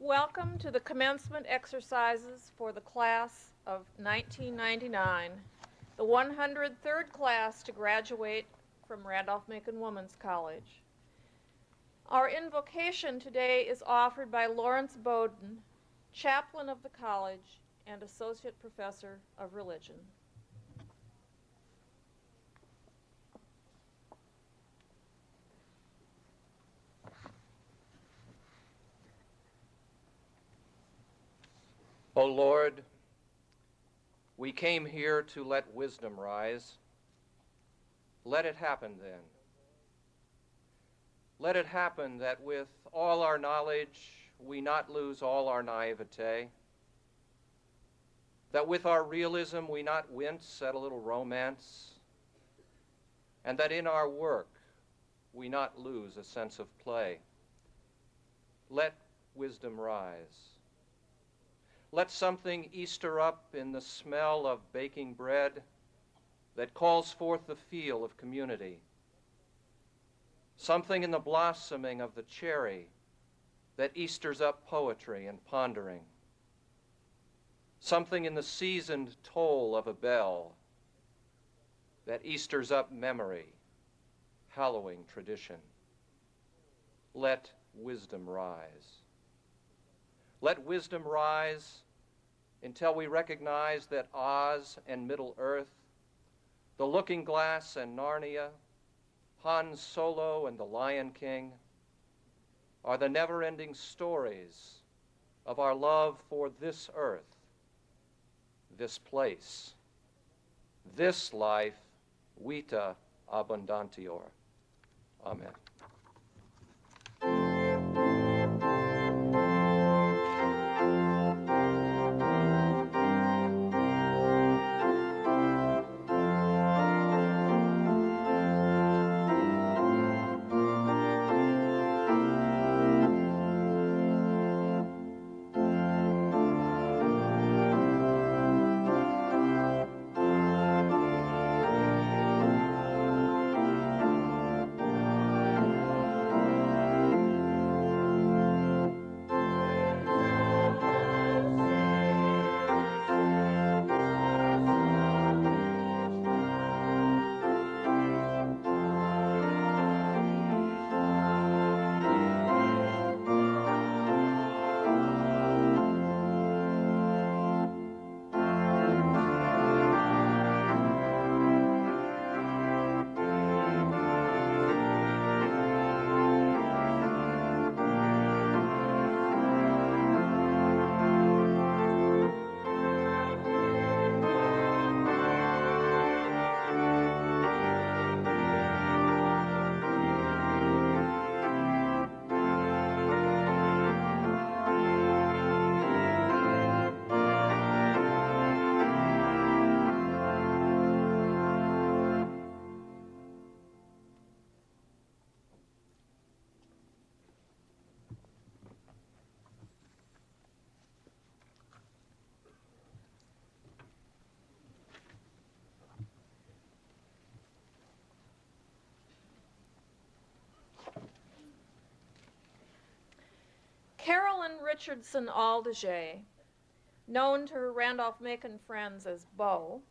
Welcome to the commencement exercises for the class of 1999, the 103rd class to graduate from Randolph-Macon Women's College. Our invocation today is offered by Lawrence Bowden, chaplain of the college and associate professor of religion. O Lord, we came here to let wisdom rise. Let it happen then. Let it happen that with all our knowledge, we not lose all our naivete, that with our realism, we not wince at a little romance, and that in our work, we not lose a sense of play. Let wisdom rise. Let something Easter up in the smell of baking bread that calls forth the feel of community. Something in the blossoming of the cherry that Easters up poetry and pondering. Something in the seasoned toll of a bell that Easters up memory, hallowing tradition. Let wisdom rise. Let wisdom rise until we recognize that Oz and Middle-earth, the Looking Glass and Narnia, Han Solo and the Lion King, are the never-ending stories of our love for this earth, this place, this life, vita abundantior. Amen. Carolyn Richardson Aldeget, known to her Randolph-Macon friends as Bo,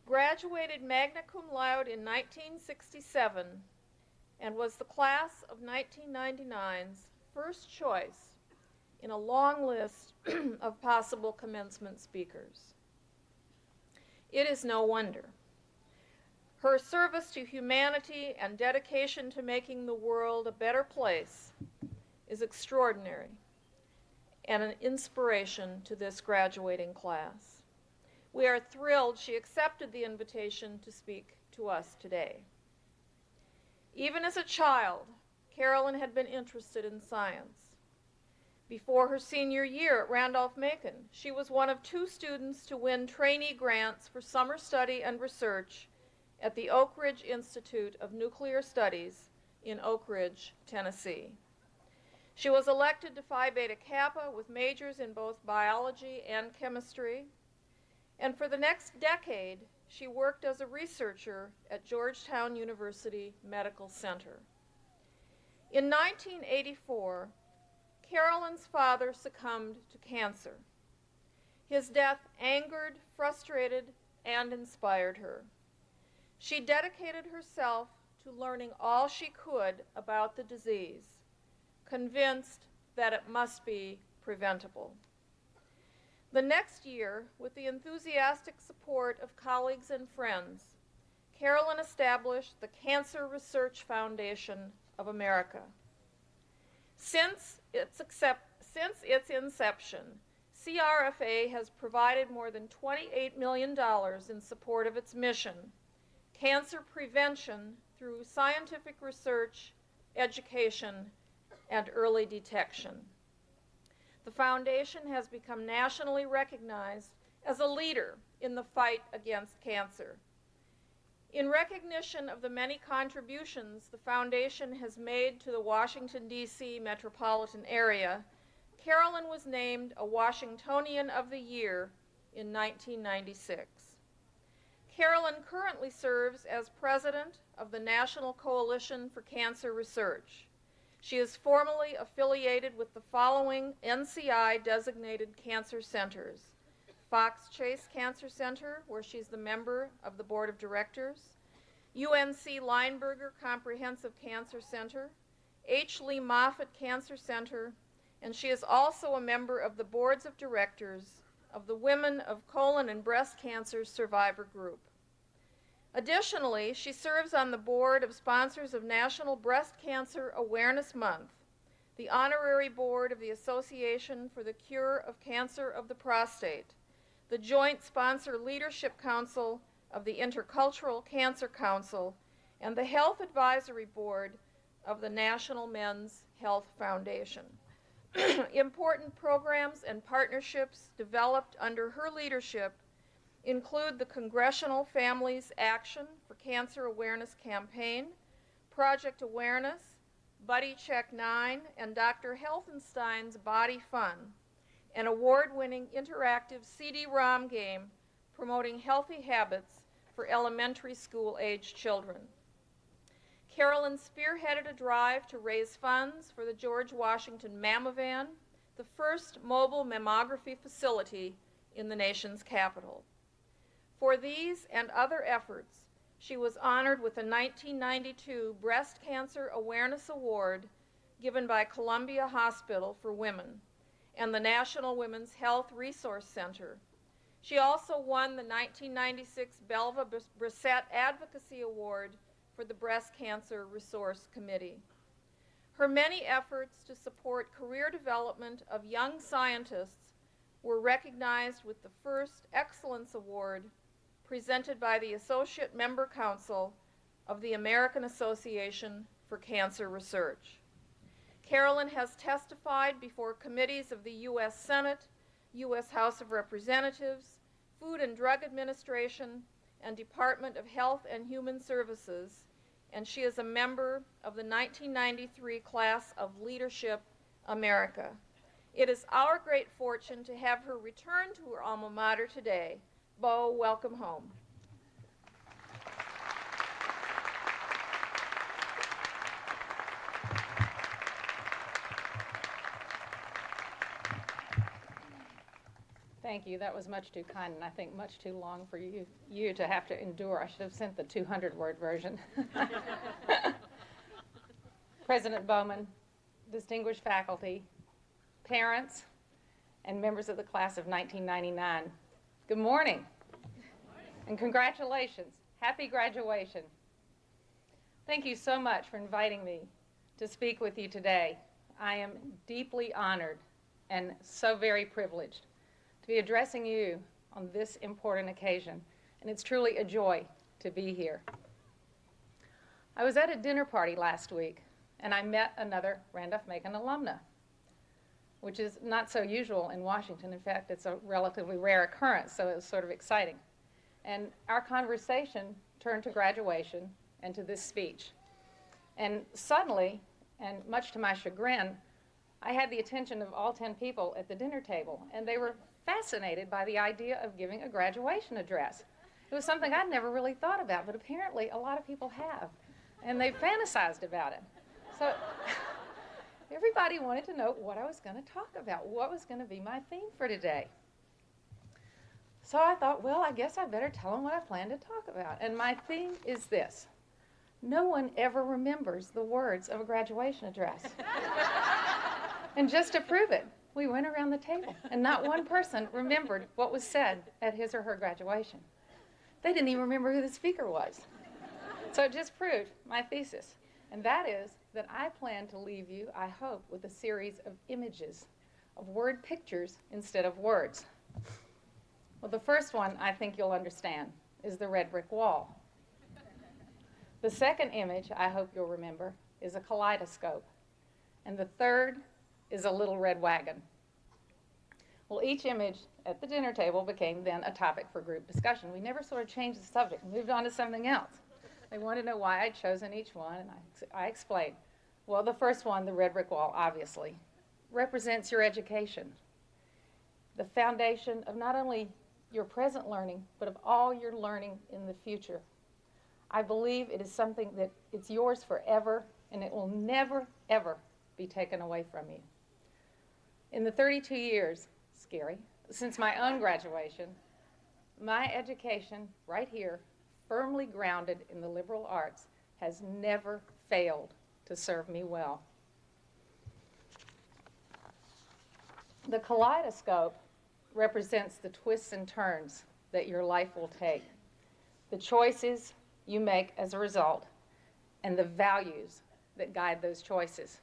graduated magna cum laude in 1967 and was the class of 1999's first choice in a long list of possible commencement speakers. It is no wonder. Her service to humanity and dedication to making the world a better place is extraordinary and an inspiration to this graduating class. We are thrilled she accepted the invitation to speak to us today. Even as a child, Carolyn had been interested in science. Before her senior year at Randolph-Macon, she was one of 2 students to win trainee grants for summer study and research at the Oak Ridge Institute of Nuclear Studies in Oak Ridge, Tennessee. She was elected to Phi Beta Kappa with majors in both biology and chemistry, and for the next decade, she worked as a researcher at Georgetown University Medical Center. In 1984, Carolyn's father succumbed to cancer. His death angered, frustrated, and inspired her. She dedicated herself to learning all she could about the disease, convinced that it must be preventable. The next year, with the enthusiastic support of colleagues and friends, Carolyn established the Cancer Research Foundation of America. Since its inception, CRFA has provided more than $28 million in support of its mission, cancer prevention through scientific research, education, and early detection. The foundation has become nationally recognized as a leader in the fight against cancer. In recognition of the many contributions the foundation has made to the Washington, D.C. metropolitan area, Carolyn was named a Washingtonian of the Year in 1996. Carolyn currently serves as president of the National Coalition for Cancer Research. She is formally affiliated with the following NCI-designated cancer centers: Fox Chase Cancer Center, where she's the member of the board of directors; UNC Lineberger Comprehensive Cancer Center; H. Lee Moffitt Cancer Center, and she is also a member of the boards of directors of the Women of Colon and Breast Cancer Survivor Group. Additionally, she serves on the board of sponsors of National Breast Cancer Awareness Month, the honorary board of the Association for the Cure of Cancer of the Prostate, the joint sponsor leadership council of the Intercultural Cancer Council, and the health advisory board of the National Men's Health Foundation. Important programs and partnerships developed under her leadership include the Congressional Families Action for Cancer Awareness Campaign, Project Awareness, Buddy Check 9, and Dr. Helfenstein's Body Fun, an award-winning interactive CD-ROM game promoting healthy habits for elementary school-age children. Carolyn spearheaded a drive to raise funds for the George Washington Mammovan, the first mobile mammography facility in the nation's capital. For these and other efforts, she was honored with the 1992 Breast Cancer Awareness Award given by Columbia Hospital for Women and the National Women's Health Resource Center. She also won the 1996 Belva Brissett Advocacy Award for the Breast Cancer Resource Committee. Her many efforts to support career development of young scientists were recognized with the first Excellence Award presented by the Associate Member Council of the American Association for Cancer Research. Carolyn has testified before committees of the U.S. Senate, U.S. House of Representatives, Food and Drug Administration, and Department of Health and Human Services, and she is a member of the 1993 class of Leadership America. It is our great fortune to have her return to her alma mater today. Bo, welcome home. Thank you. That was much too kind, and I think much too long for you to have to endure. I should have sent the 200-word version. President Bowman, distinguished faculty, parents, and members of the class of 1999, good morning, and congratulations. Happy graduation. Thank you so much for inviting me to speak with you today. I am deeply honored and so very privileged to be addressing you on this important occasion, and it's truly a joy to be here. I was at a dinner party last week, and I met another Randolph-Macon alumna, which is not so usual in Washington. In fact, it's a relatively rare occurrence, so it was sort of exciting. And our conversation turned to graduation and to this speech. And suddenly, and much to my chagrin, I had the attention of all 10 people at the dinner table, and they were fascinated by the idea of giving a graduation address. It was something I'd never really thought about, but apparently a lot of people have, and they fantasized about it. So everybody wanted to know what I was going to talk about, what was going to be my theme for today. So I thought, well, I guess I better tell them what I plan to talk about. And my theme is this: no one ever remembers the words of a graduation address. And just to prove it, we went around the table, and not one person remembered what was said at his or her graduation. They didn't even remember who the speaker was. So it just proved my thesis, and that is that I plan to leave you, I hope, with a series of images, of word pictures instead of words. Well, the first one I think you'll understand is the red brick wall. The second image I hope you'll remember is a kaleidoscope. And the third is a little red wagon. Well, each image at the dinner table became then a topic for group discussion. We never sort of changed the subject, moved on to something else. They wanted to know why I'd chosen each one, and I explained. Well, the first one, the red brick wall, obviously, represents your education, the foundation of not only your present learning, but of all your learning in the future. I believe it is something that it's yours forever, and it will never, ever be taken away from you. In the 32 years, scary, since my own graduation, my education right here, firmly grounded in the liberal arts, has never failed to serve me well. The kaleidoscope represents the twists and turns that your life will take, the choices you make as a result, and the values that guide those choices.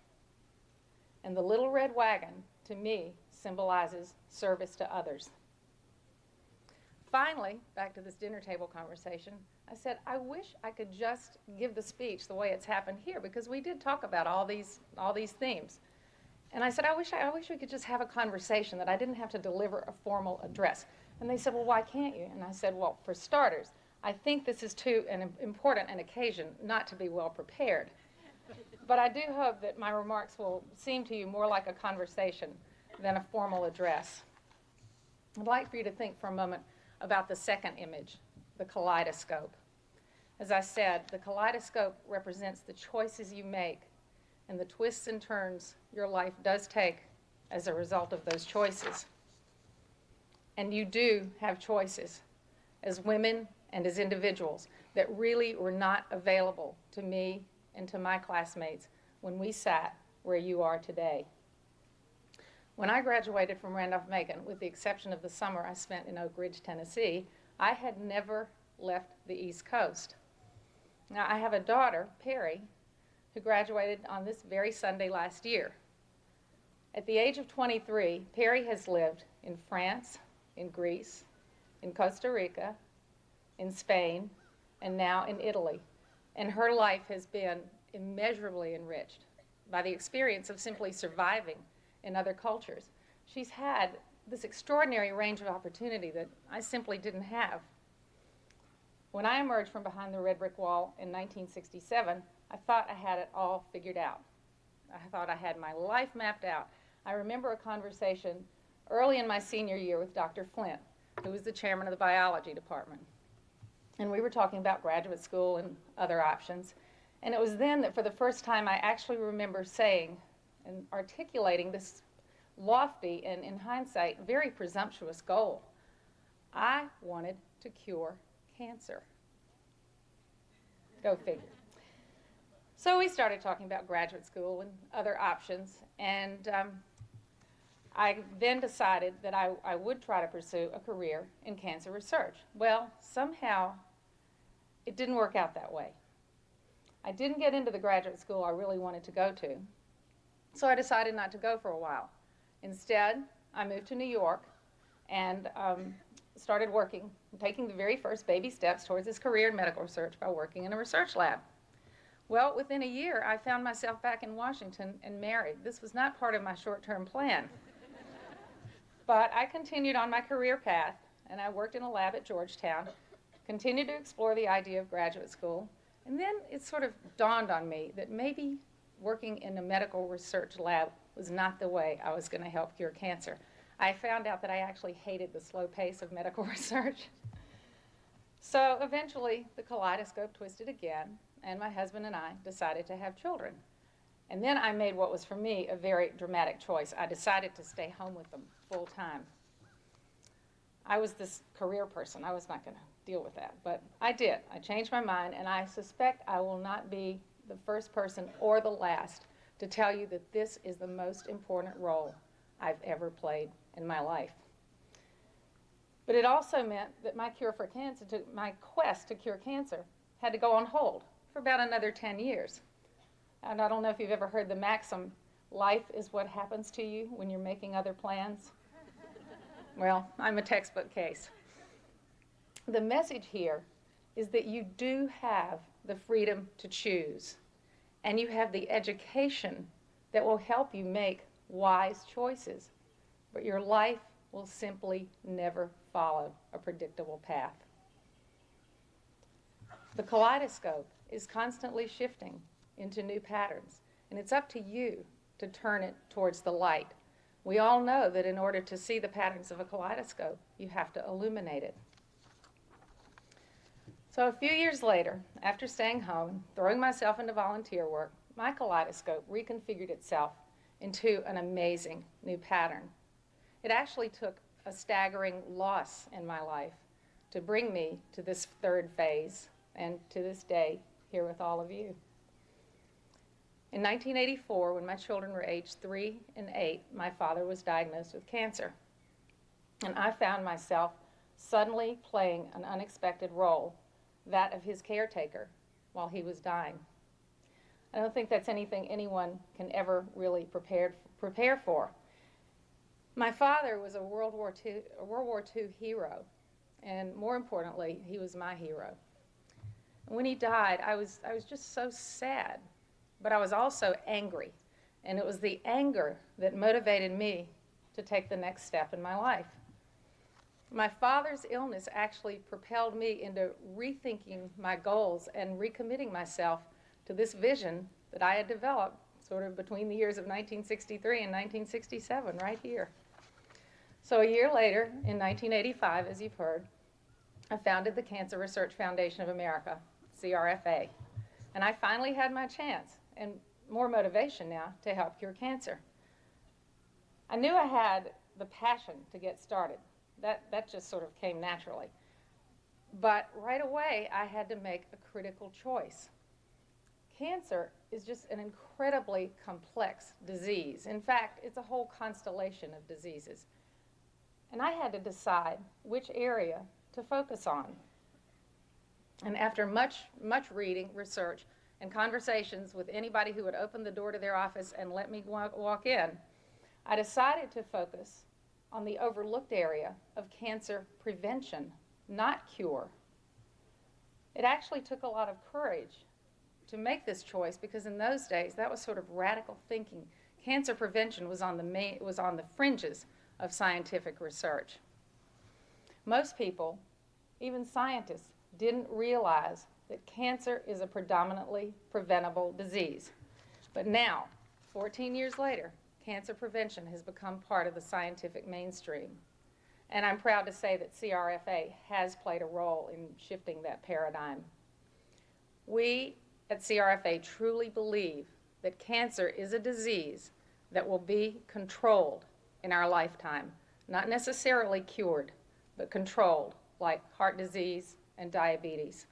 And the little red wagon, to me, symbolizes service to others. Finally, back to this dinner table conversation, I said, I wish I could just give the speech the way it's happened here, because we did talk about all these themes. And I said, I wish we could just have a conversation, that I didn't have to deliver a formal address. And they said, well, why can't you? And I said, well, for starters, I think this is too important an occasion not to be well prepared. But I do hope that my remarks will seem to you more like a conversation than a formal address. I'd like for you to think for a moment about the second image, the kaleidoscope. As I said, the kaleidoscope represents the choices you make and the twists and turns your life does take as a result of those choices. And you do have choices as women and as individuals that really were not available to me and to my classmates when we sat where you are today. When I graduated from Randolph-Macon, with the exception of the summer I spent in Oak Ridge, Tennessee, I had never left the East Coast. Now, I have a daughter, Perry, who graduated on this very Sunday last year. At the age of 23, Perry has lived in France, in Greece, in Costa Rica, in Spain, and now in Italy. And her life has been immeasurably enriched by the experience of simply surviving in other cultures. She's had this extraordinary range of opportunity that I simply didn't have. When I emerged from behind the red brick wall in 1967, I thought I had it all figured out. I thought I had my life mapped out. I remember a conversation early in my senior year with Dr. Flint, who was the chairman of the biology department. And we were talking about graduate school and other options. And it was then that for the first time I actually remember saying and articulating this lofty and, in hindsight, very presumptuous goal. I wanted to cure cancer. Go figure. So we started talking about graduate school and other options, and I then decided that I would try to pursue a career in cancer research. Well, somehow it didn't work out that way. I didn't get into the graduate school I really wanted to go to, so I decided not to go for a while. Instead, I moved to New York and started working, taking the very first baby steps towards this career in medical research by working in a research lab. Well, within a year, I found myself back in Washington and married. This was not part of my short-term plan. But I continued on my career path, and I worked in a lab at Georgetown, continued to explore the idea of graduate school, and then it sort of dawned on me that maybe working in a medical research lab was not the way I was going to help cure cancer. I found out that I actually hated the slow pace of medical research. So eventually, the kaleidoscope twisted again, and my husband and I decided to have children. And then I made what was for me a very dramatic choice. I decided to stay home with them full time. I was this career person. I was not going to deal with that, but I did. I changed my mind, and I suspect I will not be the first person or the last to tell you that this is the most important role I've ever played in my life. But it also meant that my my quest to cure cancer had to go on hold for about another 10 years. And I don't know if you've ever heard the maxim, life is what happens to you when you're making other plans. Well, I'm a textbook case. The message here is that you do have the freedom to choose, and you have the education that will help you make wise choices, but your life will simply never follow a predictable path. The kaleidoscope is constantly shifting into new patterns, and it's up to you to turn it towards the light. We all know that in order to see the patterns of a kaleidoscope, you have to illuminate it. So a few years later, after staying home, throwing myself into volunteer work, my kaleidoscope reconfigured itself into an amazing new pattern. It actually took a staggering loss in my life to bring me to this third phase, and to this day, here with all of you. In 1984, when my children were aged 3 and 8, my father was diagnosed with cancer. And I found myself suddenly playing an unexpected role, that of his caretaker, while he was dying. I don't think that's anything anyone can ever really prepare for. My father was a World War II hero, and more importantly, he was my hero. And when he died, I was just so sad, but I was also angry, and it was the anger that motivated me to take the next step in my life. My father's illness actually propelled me into rethinking my goals and recommitting myself to this vision that I had developed sort of between the years of 1963 and 1967, right here. So a year later, in 1985, as you've heard, I founded the Cancer Research Foundation of America, CRFA, and I finally had my chance and more motivation now to help cure cancer. I knew I had the passion to get started. That just sort of came naturally. But right away, I had to make a critical choice. Cancer is just an incredibly complex disease. In fact, it's a whole constellation of diseases. And I had to decide which area to focus on. And after much reading, research, and conversations with anybody who would open the door to their office and let me walk in, I decided to focus on the overlooked area of cancer prevention, not cure. It actually took a lot of courage to make this choice, because in those days, that was sort of radical thinking. Cancer prevention was on the fringes of scientific research. Most people, even scientists, didn't realize that cancer is a predominantly preventable disease. But now, 14 years later, cancer prevention has become part of the scientific mainstream. And I'm proud to say that CRFA has played a role in shifting that paradigm. We at CRFA truly believe that cancer is a disease that will be controlled in our lifetime, not necessarily cured, but controlled, like heart disease and diabetes.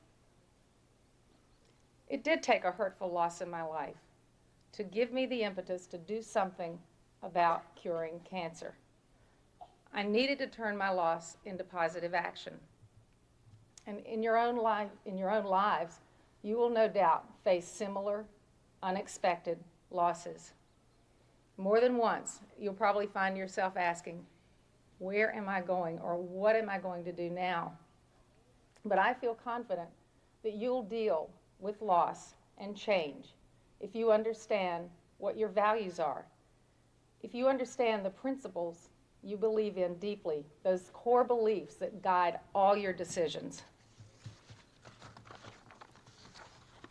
It did take a hurtful loss in my life to give me the impetus to do something about curing cancer. I needed to turn my loss into positive action. And in your own lives, you will no doubt face similar, unexpected losses. More than once, you'll probably find yourself asking, where am I going, or what am I going to do now? But I feel confident that you'll deal with loss and change if you understand what your values are, if you understand the principles you believe in deeply, those core beliefs that guide all your decisions.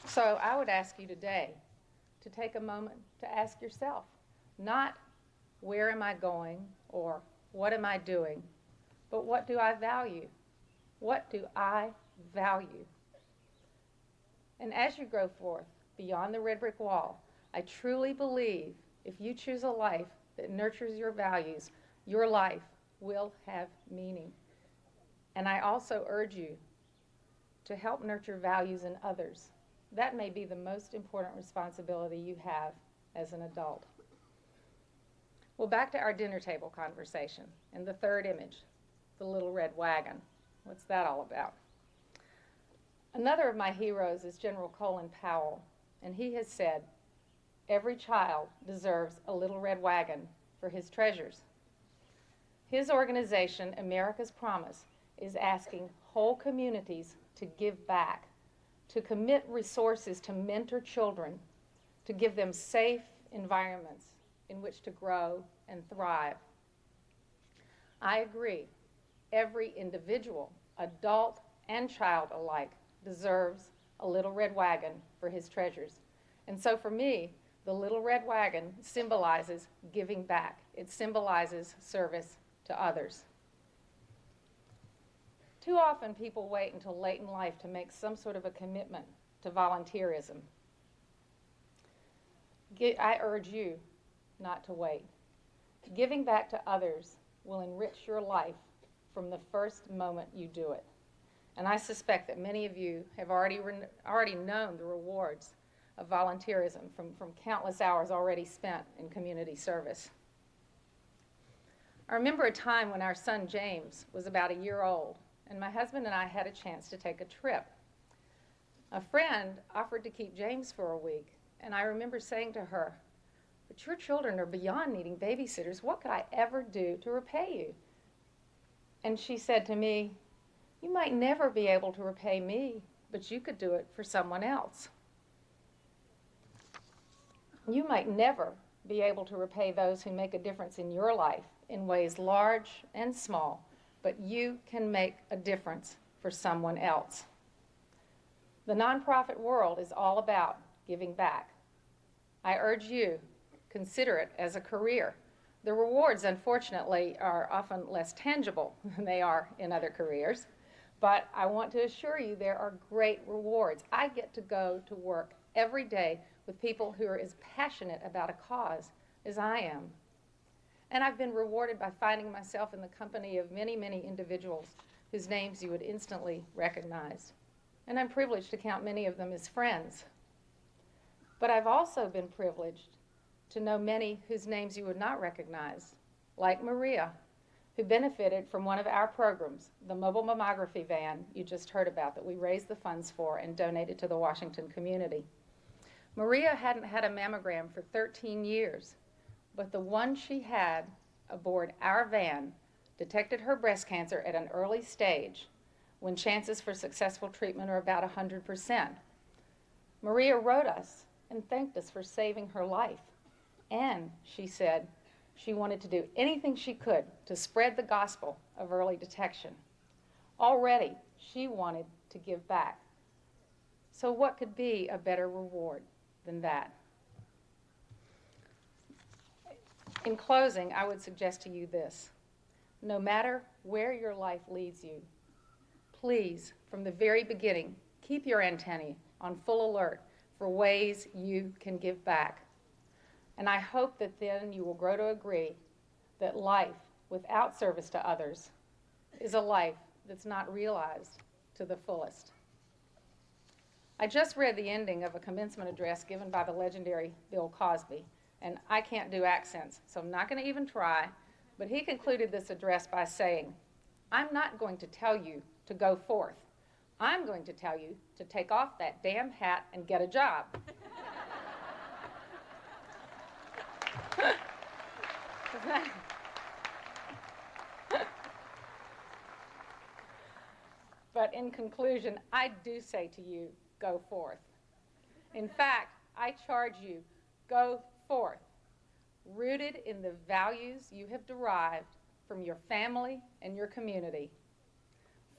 So I would ask you today to take a moment to ask yourself, not where am I going or what am I doing, but what do I value? What do I value? And as you grow forth beyond the red brick wall, I truly believe if you choose a life that nurtures your values, your life will have meaning. And I also urge you to help nurture values in others. That may be the most important responsibility you have as an adult. Well, back to our dinner table conversation and the third image, the little red wagon. What's that all about? Another of my heroes is General Colin Powell, and he has said, every child deserves a little red wagon for his treasures. His organization, America's Promise, is asking whole communities to give back, to commit resources to mentor children, to give them safe environments in which to grow and thrive. I agree. Every individual, adult and child alike, deserves a little red wagon for his treasures. And so for me, the little red wagon symbolizes giving back. It symbolizes service to others. Too often people wait until late in life to make some sort of a commitment to volunteerism. I urge you not to wait. Giving back to others will enrich your life from the first moment you do it. And I suspect that many of you have already known the rewards of volunteerism from countless hours already spent in community service. I remember a time when our son James was about a year old, and my husband and I had a chance to take a trip. A friend offered to keep James for a week, and I remember saying to her, "But your children are beyond needing babysitters. What could I ever do to repay you?" And she said to me, "You might never be able to repay me, but you could do it for someone else. You might never be able to repay those who make a difference in your life in ways large and small, but you can make a difference for someone else." The nonprofit world is all about giving back. I urge you, consider it as a career. The rewards, unfortunately, are often less tangible than they are in other careers, but I want to assure you there are great rewards. I get to go to work every day with people who are as passionate about a cause as I am. And I've been rewarded by finding myself in the company of many, many individuals whose names you would instantly recognize. And I'm privileged to count many of them as friends. But I've also been privileged to know many whose names you would not recognize, like Maria, who benefited from one of our programs, the mobile mammography van you just heard about that we raised the funds for and donated to the Washington community. Maria hadn't had a mammogram for 13 years, but the one she had aboard our van detected her breast cancer at an early stage when chances for successful treatment are about 100%. Maria wrote us and thanked us for saving her life. And she said she wanted to do anything she could to spread the gospel of early detection. Already, she wanted to give back. So what could be a better reward than that? In closing, I would suggest to you this. No matter where your life leads you, please, from the very beginning, keep your antennae on full alert for ways you can give back. And I hope that then you will grow to agree that life without service to others is a life that's not realized to the fullest. I just read the ending of a commencement address given by the legendary Bill Cosby, and I can't do accents, so I'm not going to even try, but he concluded this address by saying, "I'm not going to tell you to go forth. I'm going to tell you to take off that damn hat and get a job." But in conclusion, I do say to you, go forth. In fact, I charge you, go forth, rooted in the values you have derived from your family and your community,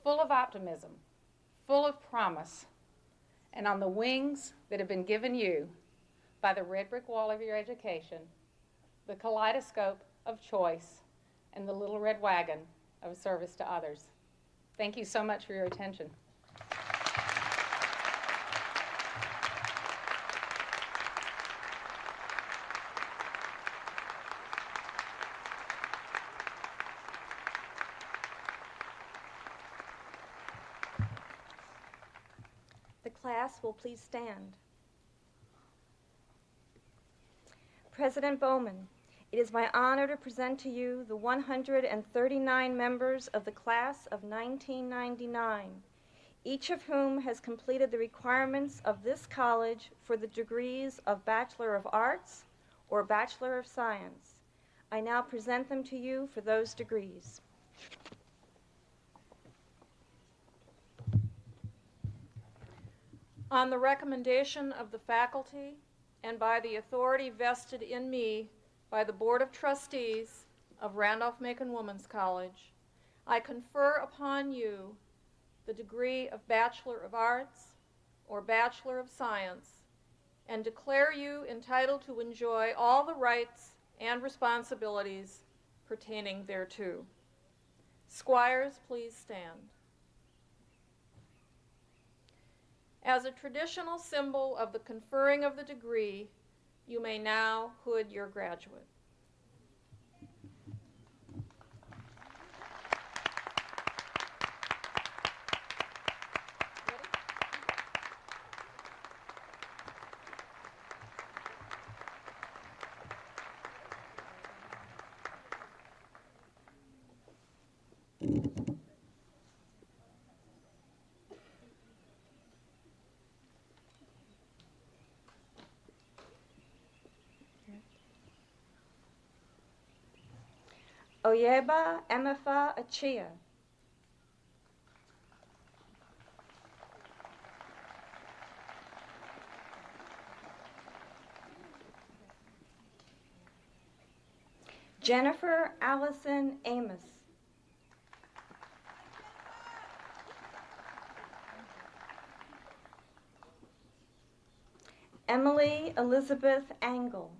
full of optimism, full of promise, and on the wings that have been given you by the red brick wall of your education, the kaleidoscope of choice, and the little red wagon of service to others. Thank you so much for your attention. class will please stand. President Bowman, it is my honor to present to you the 139 members of the class of 1999, each of whom has completed the requirements of this college for the degrees of Bachelor of Arts or Bachelor of Science. I now present them to you for those degrees. On the recommendation of the faculty and by the authority vested in me by the Board of Trustees of Randolph-Macon Women's College, I confer upon you the degree of Bachelor of Arts or Bachelor of Science and declare you entitled to enjoy all the rights and responsibilities pertaining thereto. Squires, please stand. As a traditional symbol of the conferring of the degree, you may now hood your graduate. Oyeba Emefa Achia. Jennifer Allison Amos. Emily Elizabeth Angle.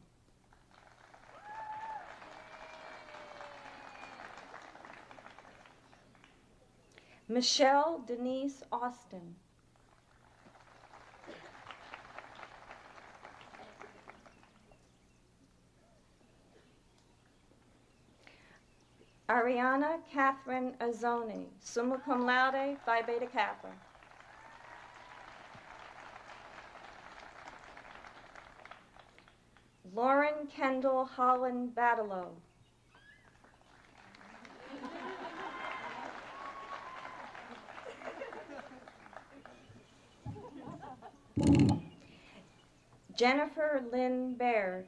Michelle Denise Austin. Ariana Catherine Azzoni, summa cum laude, Phi Beta Kappa. Lauren Kendall Holland Badelow. Jennifer Lynn Baird.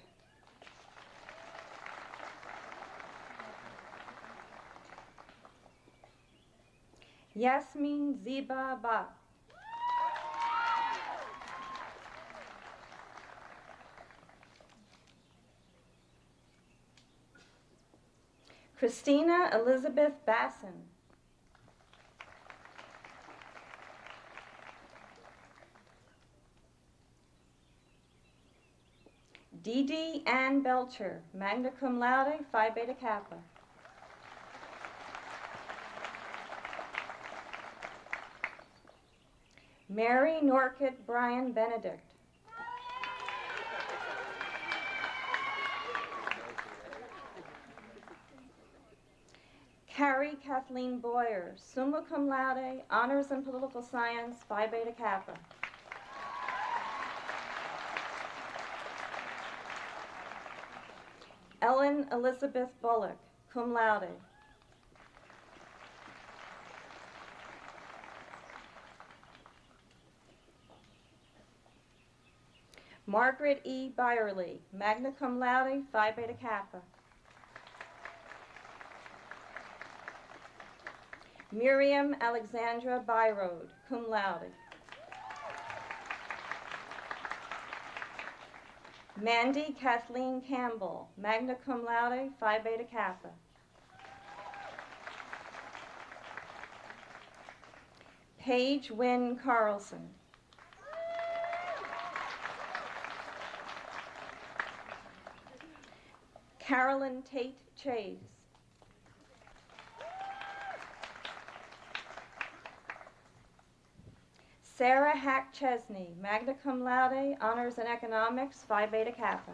Yasmin Ziba Ba. Christina Elizabeth Basson. Dee Dee Ann Belcher, magna cum laude, Phi Beta Kappa. Mary Norkett Brian Benedict. Carrie Kathleen Boyer, summa cum laude, honors in political science, Phi Beta Kappa. Ellen Elizabeth Bullock, cum laude. Margaret E. Byerly, magna cum laude, Phi Beta Kappa. Miriam Alexandra Byrode, cum laude. Mandy Kathleen Campbell, magna cum laude, Phi Beta Kappa. Paige Wynn Carlson. Carolyn Tate Chase. Sarah Hack Chesney, magna cum laude, honors in economics, Phi Beta Kappa.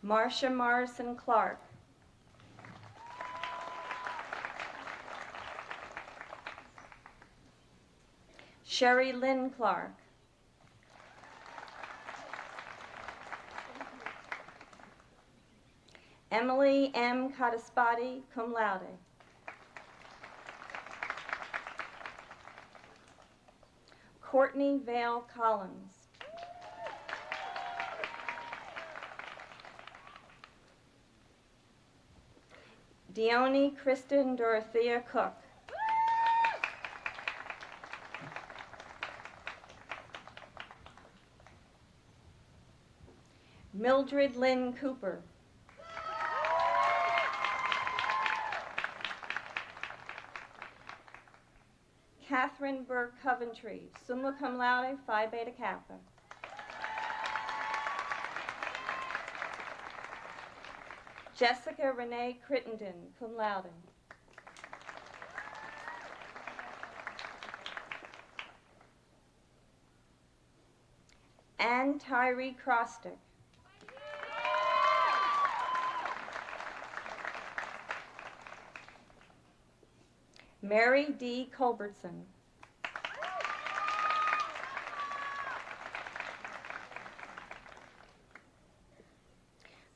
Marcia Morrison Clark. Sherry Lynn Clark. Emily M. Cadaspati, cum laude. Courtney Vale Collins. Dione Kristen Dorothea Cook. Mildred Lynn Cooper. Catherine Burke Coventry, summa cum laude, Phi Beta Kappa. Jessica Renee Crittenden, cum laude. Anne Tyree Crostick. Mary D. Culbertson.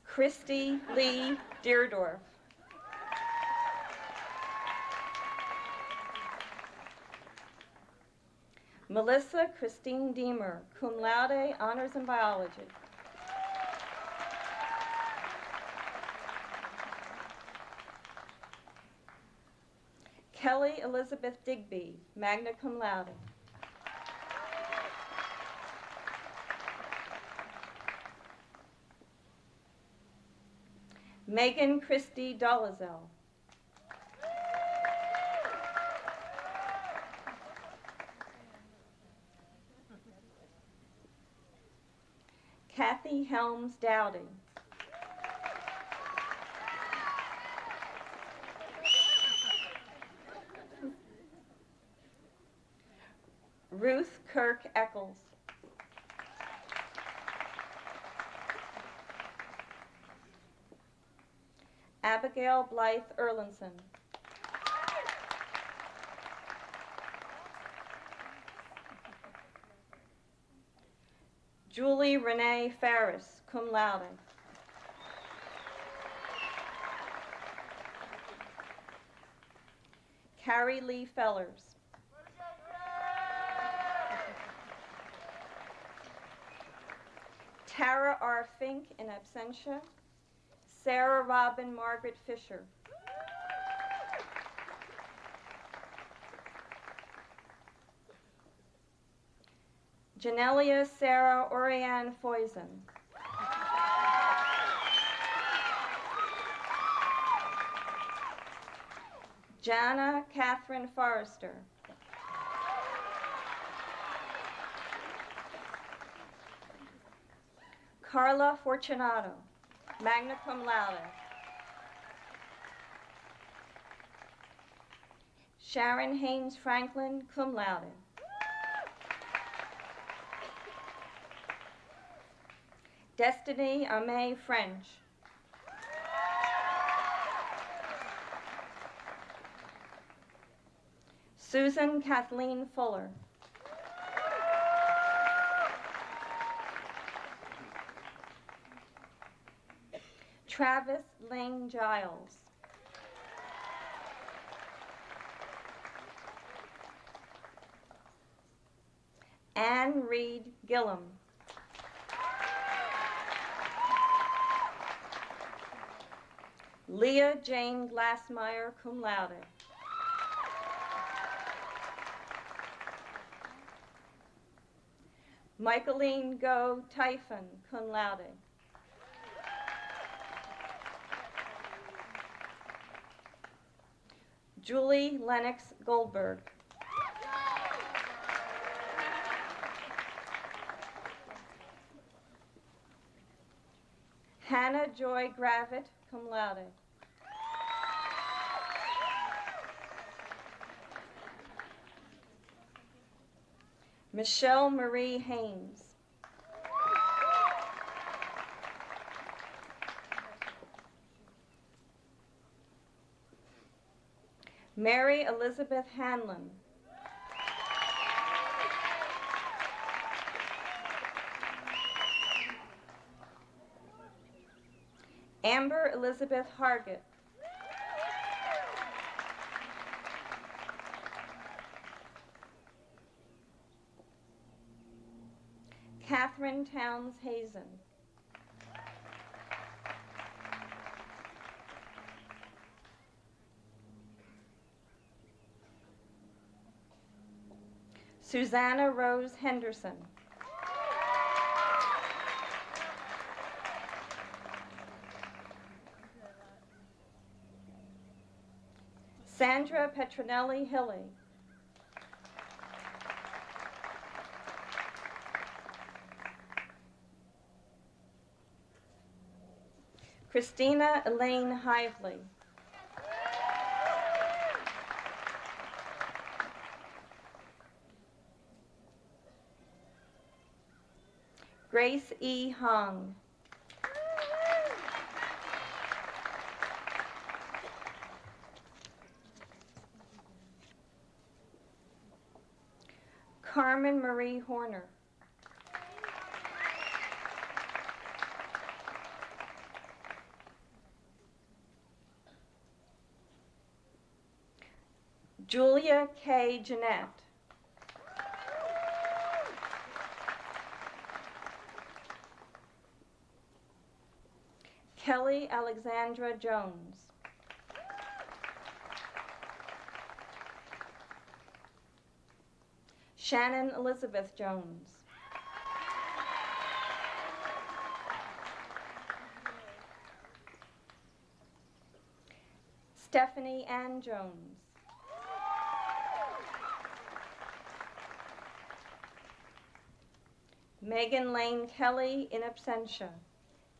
Christy Lee Deerdorf. Melissa Christine Deemer, cum laude, honors in biology. Kelly Elizabeth Digby, magna cum laude. Megan Christie Dolezal. Kathy Helms Dowdy. Ruth Kirk Eccles. Abigail Blythe Erlinson. Julie Renee Farris, cum laude. Carrie Lee Fellers. Tara R. Fink in absentia. Sarah Robin Margaret Fisher. Janelia Sarah Oriane Foysen. Jana Catherine Forrester. Carla Fortunato, magna cum laude. Sharon Haynes Franklin, cum laude. Destiny Amay French. Susan Kathleen Fuller. Travis Lane Giles. Anne Reed Gillum. Leah Jane Glassmeyer, cum laude. Michaeline Go Typhon, cum laude. Julie Lennox Goldberg. Hannah Joy Gravitt, cum laude. Michelle Marie Haynes. Mary Elizabeth Hanlon. Amber Elizabeth Hargett. Catherine Towns Hazen. Susanna Rose Henderson. Sandra Petronelli Hilly. Christina Elaine Hively. Grace E. Hong. Carmen Marie Horner. Julia K. Jeanette. Kelly Alexandra Jones. Shannon Elizabeth Jones. Stephanie Ann Jones. Megan Lane Kelly in absentia.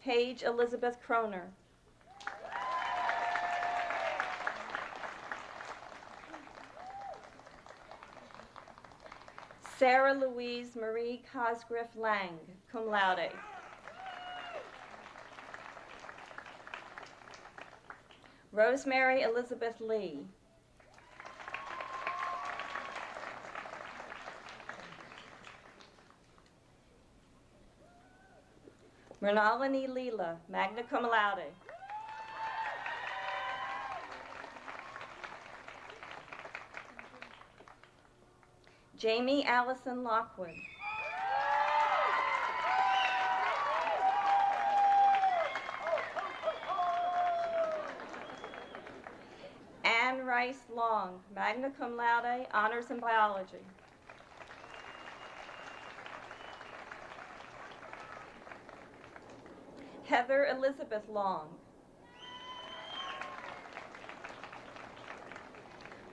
Paige Elizabeth Kroner. Sarah Louise Marie Cosgriff Lang, cum laude. Rosemary Elizabeth Lee. Mrinalini Leela, magna cum laude. Jamie Allison Lockwood. Anne Rice Long, magna cum laude, honors in biology. Heather Elizabeth Long.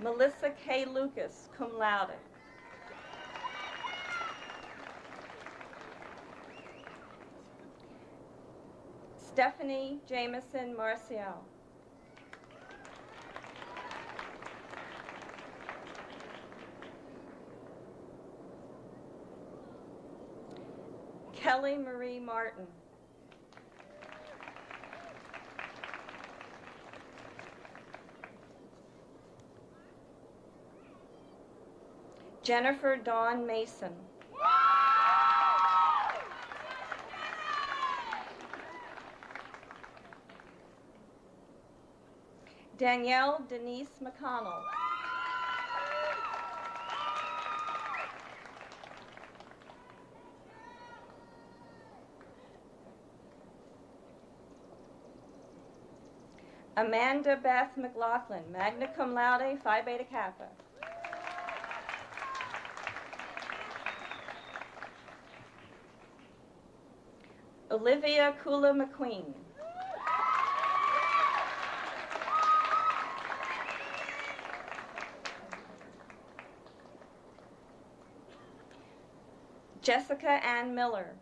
Melissa K. Lucas, cum laude. Stephanie Jameson Marcial. Kelly Marie Martin. Jennifer Dawn Mason. Danielle Denise McConnell. Amanda Beth McLaughlin, magna cum laude, Phi Beta Kappa. Olivia Kula McQueen. Jessica Ann Miller.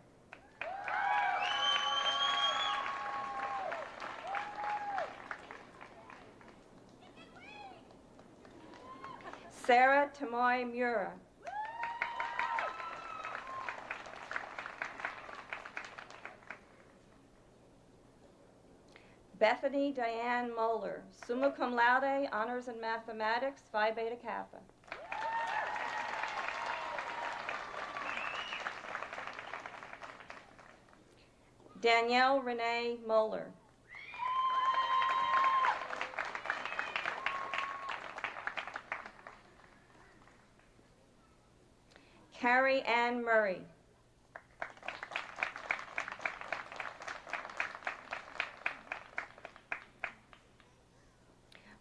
Sarah Tamoy Mura. Bethany Diane Moeller, summa cum laude, honors in mathematics, Phi Beta Kappa. Danielle Renee Moeller. Carrie Ann Murray.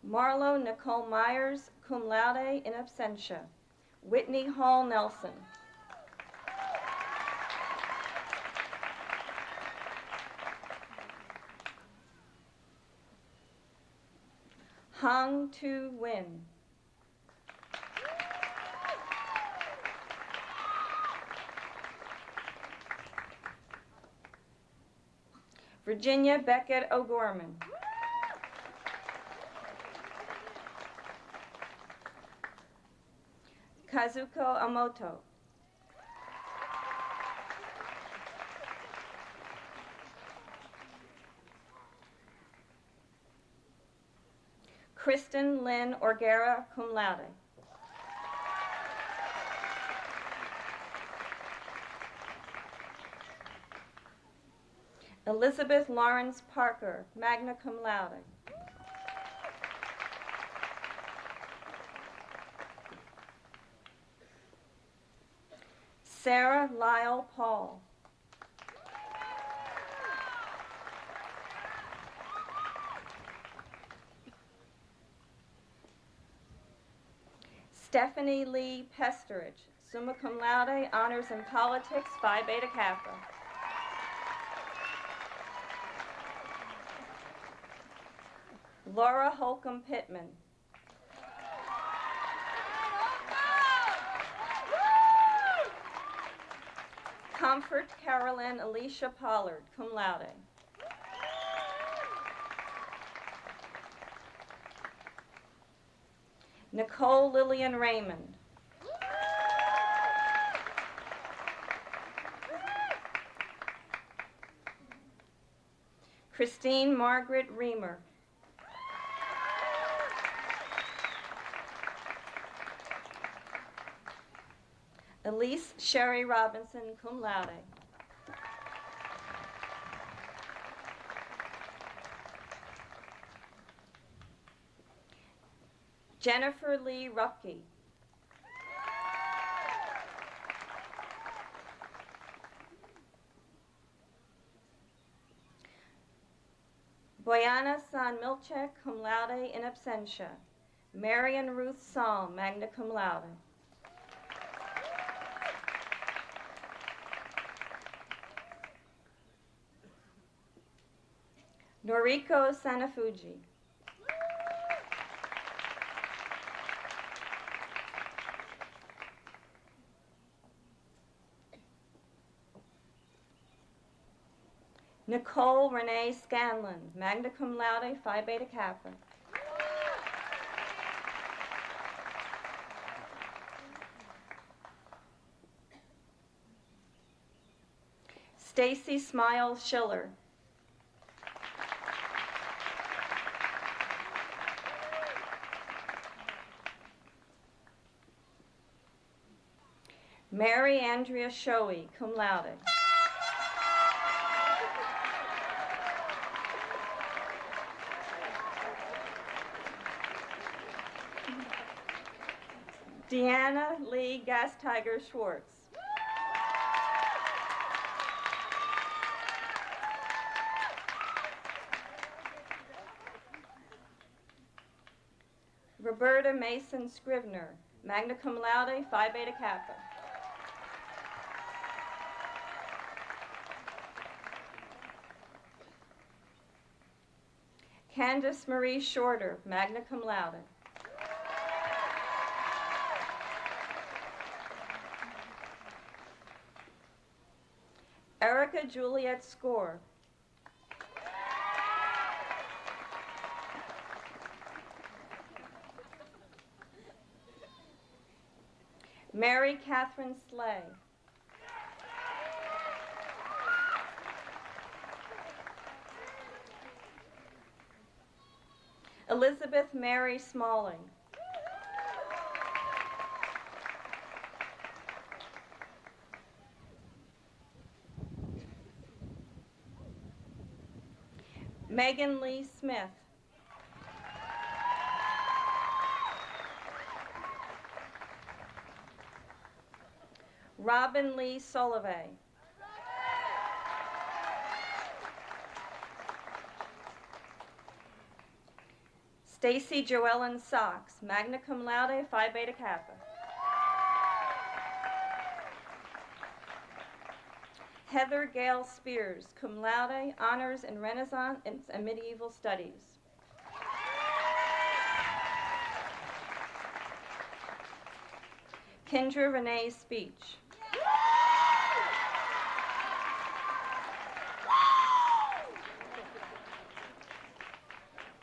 Marlo Nicole Myers, cum laude in absentia. Whitney Hall Nelson. Hong Tu Win. Virginia Beckett O'Gorman. Kazuko Amoto. Kristen Lynn Orgera, cum laude. Elizabeth Lawrence Parker, magna cum laude. Sarah Lyle Paul. Stephanie Lee Pesterich, summa cum laude, honors in politics, Phi Beta Kappa. Laura Holcomb Pittman. Comfort Carolyn Alicia Pollard, cum laude. Nicole Lillian Raymond. Christine Margaret Reamer. Elise Sherry Robinson, cum laude. Jennifer Lee Ruppke. Boyana San Milchek, cum laude in absentia. Marion Ruth Psalm, magna cum laude. Noriko Sanafuji. Nicole Renee Scanlon, magna cum laude, Phi Beta Kappa. Stacy Smiles Schiller. Mary Andrea Shoei, cum laude. Deanna Lee Gas Tiger Schwartz. Roberta Mason Scrivener, magna cum laude, Phi Beta Kappa. Candace Marie Shorter, magna cum laude. Erica Juliet Score. Mary Catherine Slay. Elizabeth Mary Smalling. Megan Lee Smith. Robin Lee Solovay. Stacy Joellen Sox, magna cum laude, Phi Beta Kappa. Heather Gale Spears, cum laude, honors in Renaissance and Medieval Studies. Kendra Renee Speech.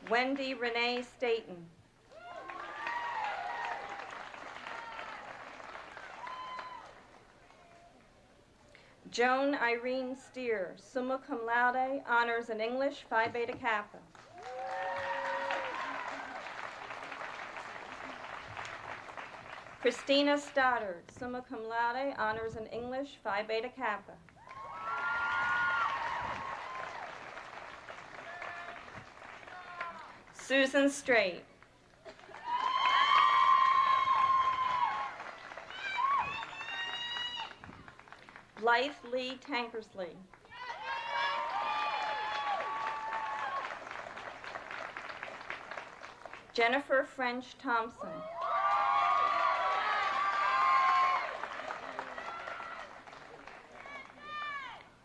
Wendy Renee Staten. Joan Irene Steer, summa cum laude, honors in English, Phi Beta Kappa. Christina Stoddard, summa cum laude, honors in English, Phi Beta Kappa. Susan Strait. Blythe Lee Tankersley. Jennifer French Thompson.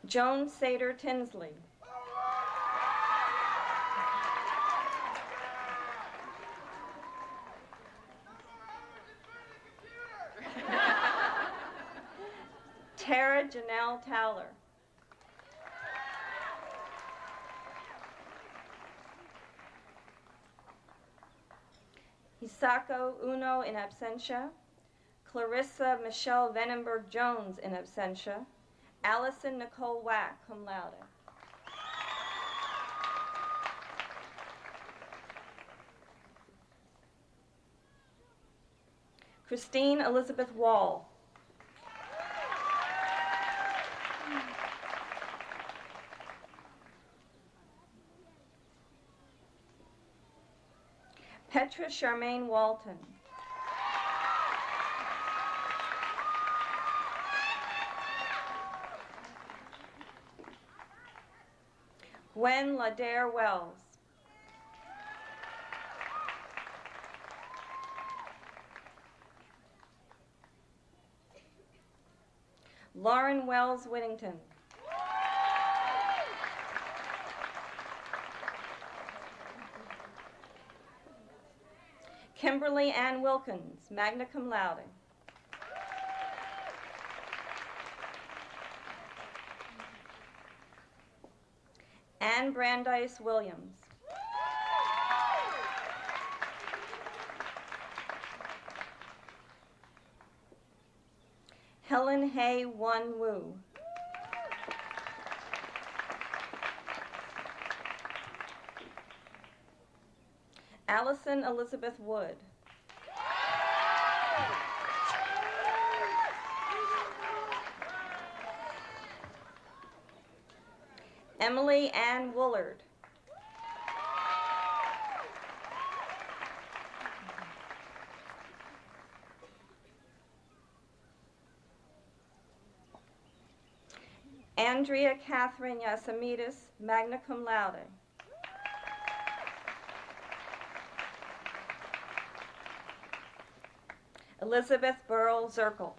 Joan Sater Tinsley. Tara Janelle Towler. Hisako Uno in absentia. Clarissa Michelle Venenberg Jones in absentia. Allison Nicole Wack, cum laude. Christine Elizabeth Wall. Petra Charmaine Walton. Gwen Ladair Wells. Lauren Wells Whittington. Kimberly Ann Wilkins, magna cum laude. Ann Brandeis Williams. Helen Hay Won Woo. Allison Elizabeth Wood. Emily Ann Woolard. Andrea Catherine Yasamidis, magna cum laude. Elizabeth Burrell Zirkle.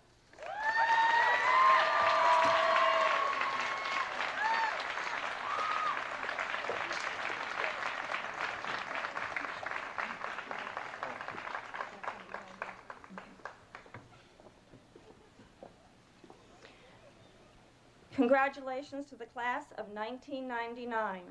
Congratulations to the class of 1999.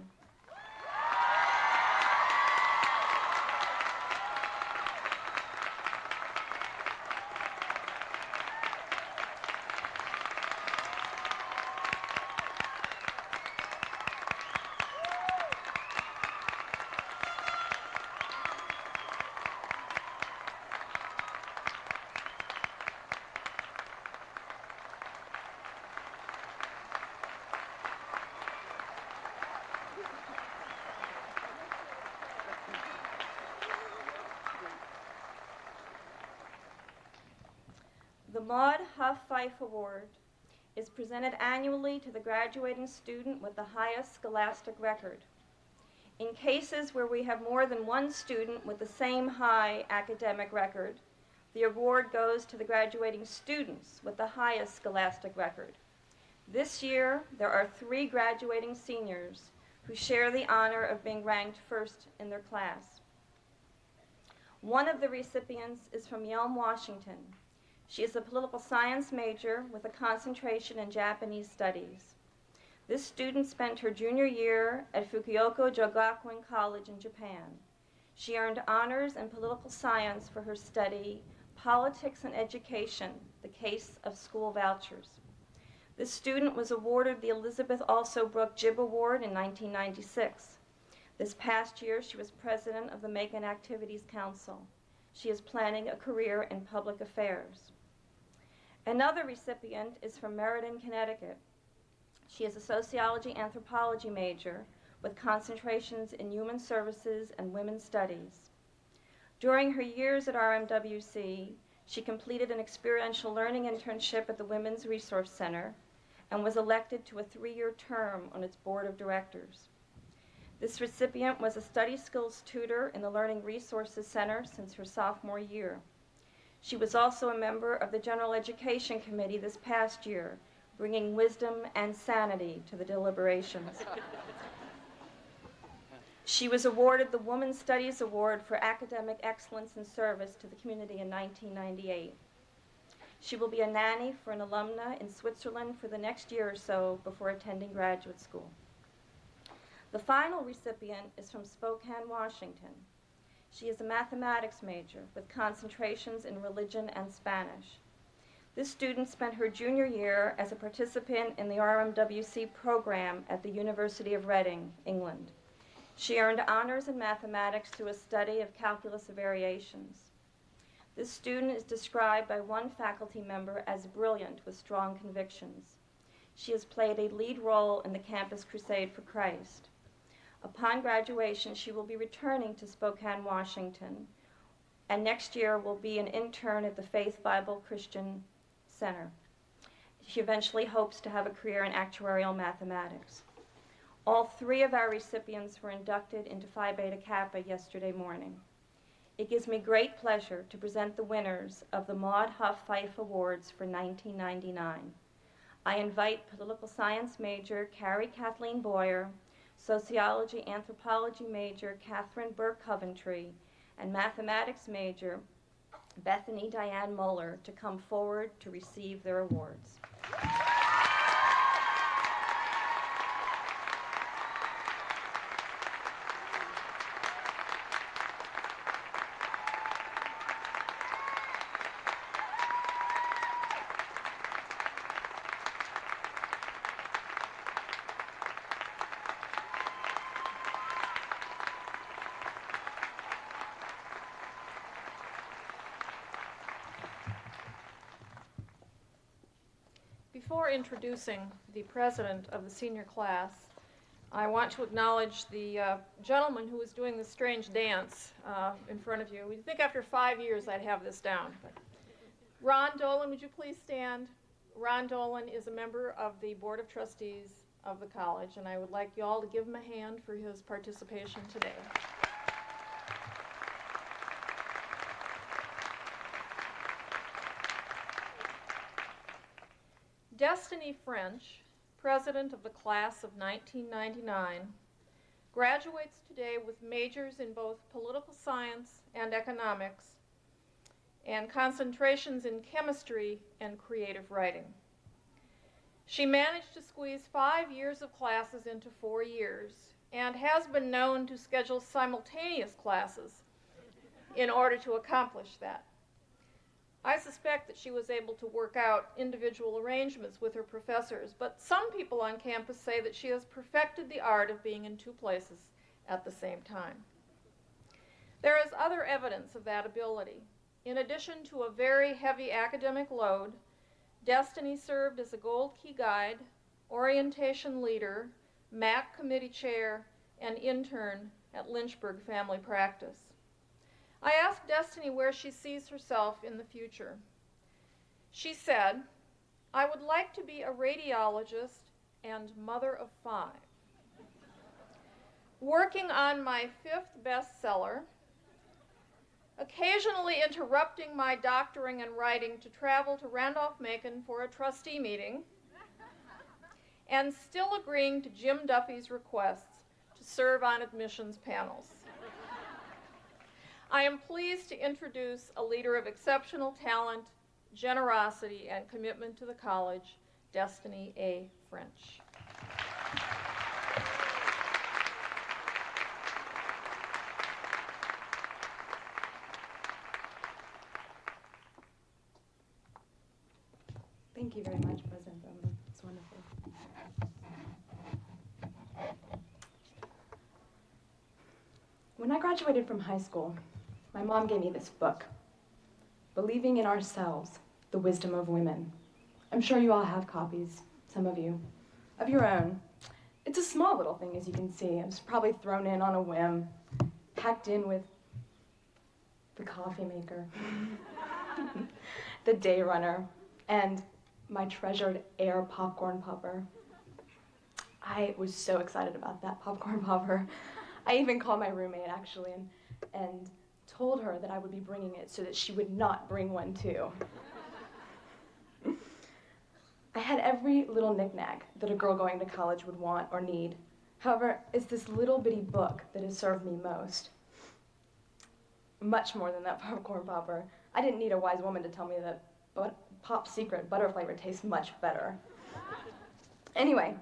The Maud Huff Fife Award is presented annually to the graduating student with the highest scholastic record. In cases where we have more than one student with the same high academic record, the award goes to the graduating students with the highest scholastic record. This year, there are 3 graduating seniors who share the honor of being ranked first in their class. One of the recipients is from Yelm, Washington. She is a political science major with a concentration in Japanese studies. This student spent her junior year at Fukuoka Jogakuen College in Japan. She earned honors in political science for her study, Politics and Education, the Case of School Vouchers. This student was awarded the Elizabeth Also Brooke Gibb Award in 1996. This past year, she was president of the Macon Activities Council. She is planning a career in public affairs. Another recipient is from Meriden, Connecticut. She is a sociology anthropology major with concentrations in human services and women's studies. During her years at RMWC, she completed an experiential learning internship at the Women's Resource Center and was elected to a 3-year term on its board of directors. This recipient was a study skills tutor in the Learning Resources Center since her sophomore year. She was also a member of the General Education Committee this past year, bringing wisdom and sanity to the deliberations. She was awarded the Women's Studies Award for Academic Excellence and Service to the community in 1998. She will be a nanny for an alumna in Switzerland for the next year or so before attending graduate school. The final recipient is from Spokane, Washington. She is a mathematics major with concentrations in religion and Spanish. This student spent her junior year as a participant in the RMWC program at the University of Reading, England. She earned honors in mathematics through a study of calculus of variations. This student is described by one faculty member as brilliant with strong convictions. She has played a lead role in the Campus Crusade for Christ. Upon graduation, she will be returning to Spokane, Washington, and next year will be an intern at the Faith Bible Christian Center. She eventually hopes to have a career in actuarial mathematics. All 3 of our recipients were inducted into Phi Beta Kappa yesterday morning. It gives me great pleasure to present the winners of the Maud Huff Fife Awards for 1999. I invite political science major Carrie Kathleen Boyer, sociology anthropology major Catherine Burke Coventry, and mathematics major Bethany Diane Muller to come forward to receive their awards. Before introducing the president of the senior class, I want to acknowledge the gentleman who was doing the strange dance in front of you. You'd think after 5 years I'd have this down. But Ron Dolan, would you please stand? Ron Dolan is a member of the Board of Trustees of the college, and I would like you all to give him a hand for his participation today. Destiny French, president of the class of 1999, graduates today with majors in both political science and economics and concentrations in chemistry and creative writing. She managed to squeeze 5 years of classes into 4 years and has been known to schedule simultaneous classes in order to accomplish that. I suspect that she was able to work out individual arrangements with her professors, but some people on campus say that she has perfected the art of being in 2 places at the same time. There is other evidence of that ability. In addition to a very heavy academic load, Destiny served as a Gold Key Guide, orientation leader, MAC committee chair, and intern at Lynchburg Family Practice. I asked Destiny where she sees herself in the future. She said, "I would like to be a radiologist and mother of 5. Working on my 5th bestseller, occasionally interrupting my doctoring and writing to travel to Randolph-Macon for a trustee meeting, and still agreeing to Jim Duffy's requests to serve on admissions panels. I am pleased to introduce a leader of exceptional talent, generosity, and commitment to the college, Destiny A. French." Thank you very much, President Bowman. It's wonderful. When I graduated from high school, my mom gave me this book, Believing in Ourselves, The Wisdom of Women. I'm sure you all have copies, some of you, of your own. It's a small little thing, as you can see. It was probably thrown in on a whim, packed in with the coffee maker, the day runner, and my treasured Air popcorn popper. I was so excited about that popcorn popper. I even called my roommate, actually, and told her that I would be bringing it so that she would not bring one, too. I had every little knick-knack that a girl going to college would want or need. However, it's this little bitty book that has served me most. Much more than that popcorn popper. I didn't need a wise woman to tell me that Pop's Secret butter flavor tastes much better. Anyway,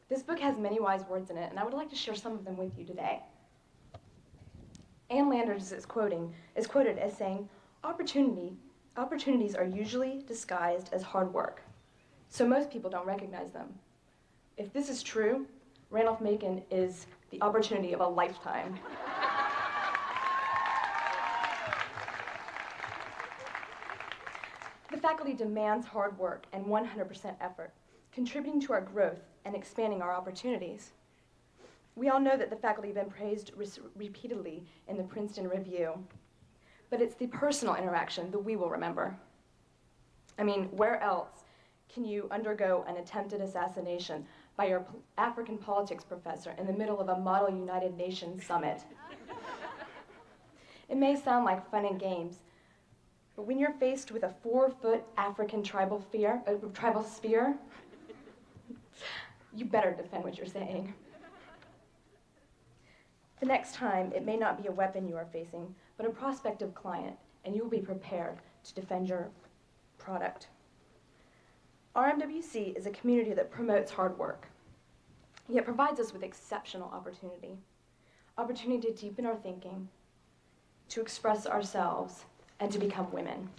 this book has many wise words in it, and I would like to share some of them with you today. Ann Landers is quoted as saying, opportunities are usually disguised as hard work, so most people don't recognize them. If this is true, Randolph-Macon is the opportunity of a lifetime. The faculty demands hard work and 100% effort, contributing to our growth and expanding our opportunities. We all know that the faculty have been praised repeatedly in the Princeton Review, but it's the personal interaction that we will remember. I mean, where else can you undergo an attempted assassination by your African politics professor in the middle of a model United Nations summit? It may sound like fun and games, but when you're faced with a 4-foot African tribal spear, you better defend what you're saying. The next time, it may not be a weapon you are facing, but a prospective client, and you will be prepared to defend your product. RMWC is a community that promotes hard work, yet provides us with exceptional opportunity to deepen our thinking, to express ourselves, and to become women.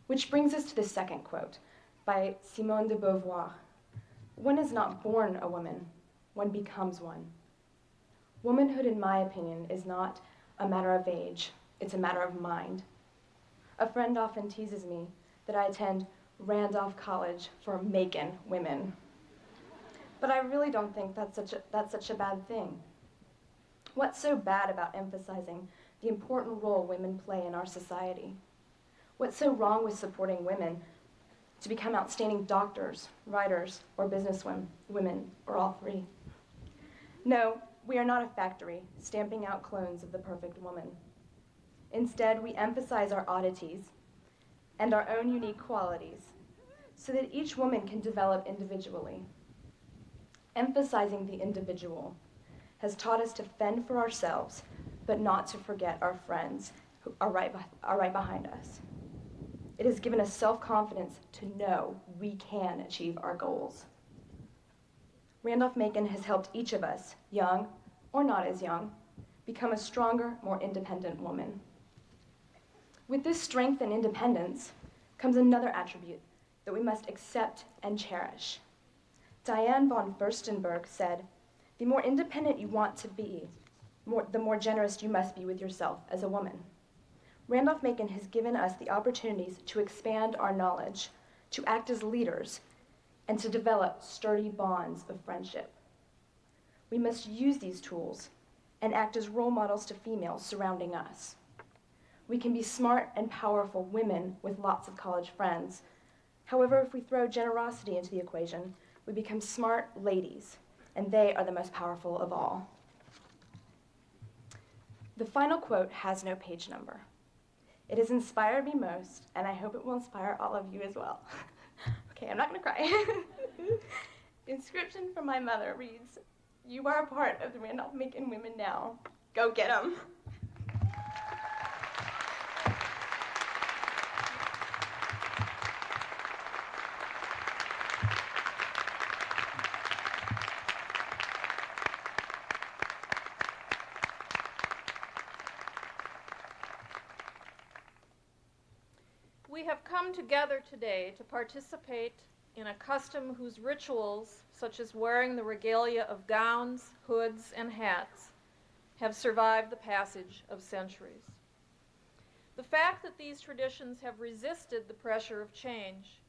Which brings us to the second quote by Simone de Beauvoir. One is not born a woman, one becomes one. Womanhood, in my opinion, is not a matter of age, it's a matter of mind. A friend often teases me that I attend Randolph College for Macon women. But I really don't think that's such a bad thing. What's so bad about emphasizing the important role women play in our society? What's so wrong with supporting women to become outstanding doctors, writers, or businesswomen, or all three? No, we are not a factory stamping out clones of the perfect woman. Instead, we emphasize our oddities and our own unique qualities so that each woman can develop individually. Emphasizing the individual has taught us to fend for ourselves, but not to forget our friends who are right behind us. It has given us self-confidence to know we can achieve our goals. Randolph-Macon has helped each of us, young or not as young, become a stronger, more independent woman. With this strength and independence comes another attribute that we must accept and cherish. Diane von Furstenberg said, "The more independent you want to be, the more generous you must be with yourself as a woman." Randolph-Macon has given us the opportunities to expand our knowledge, to act as leaders, and to develop sturdy bonds of friendship. We must use these tools and act as role models to females surrounding us. We can be smart and powerful women with lots of college friends. However, if we throw generosity into the equation, we become smart ladies, and they are the most powerful of all. The final quote has no page number. It has inspired me most, and I hope it will inspire all of you as well. Okay, I'm not gonna cry. The inscription from my mother reads, "You are a part of the Randolph-Macon women now. Go get 'em." We have come together today to participate in a custom whose rituals, such as wearing the regalia of gowns, hoods, and hats, have survived the passage of centuries. The fact that these traditions have resisted the pressure of change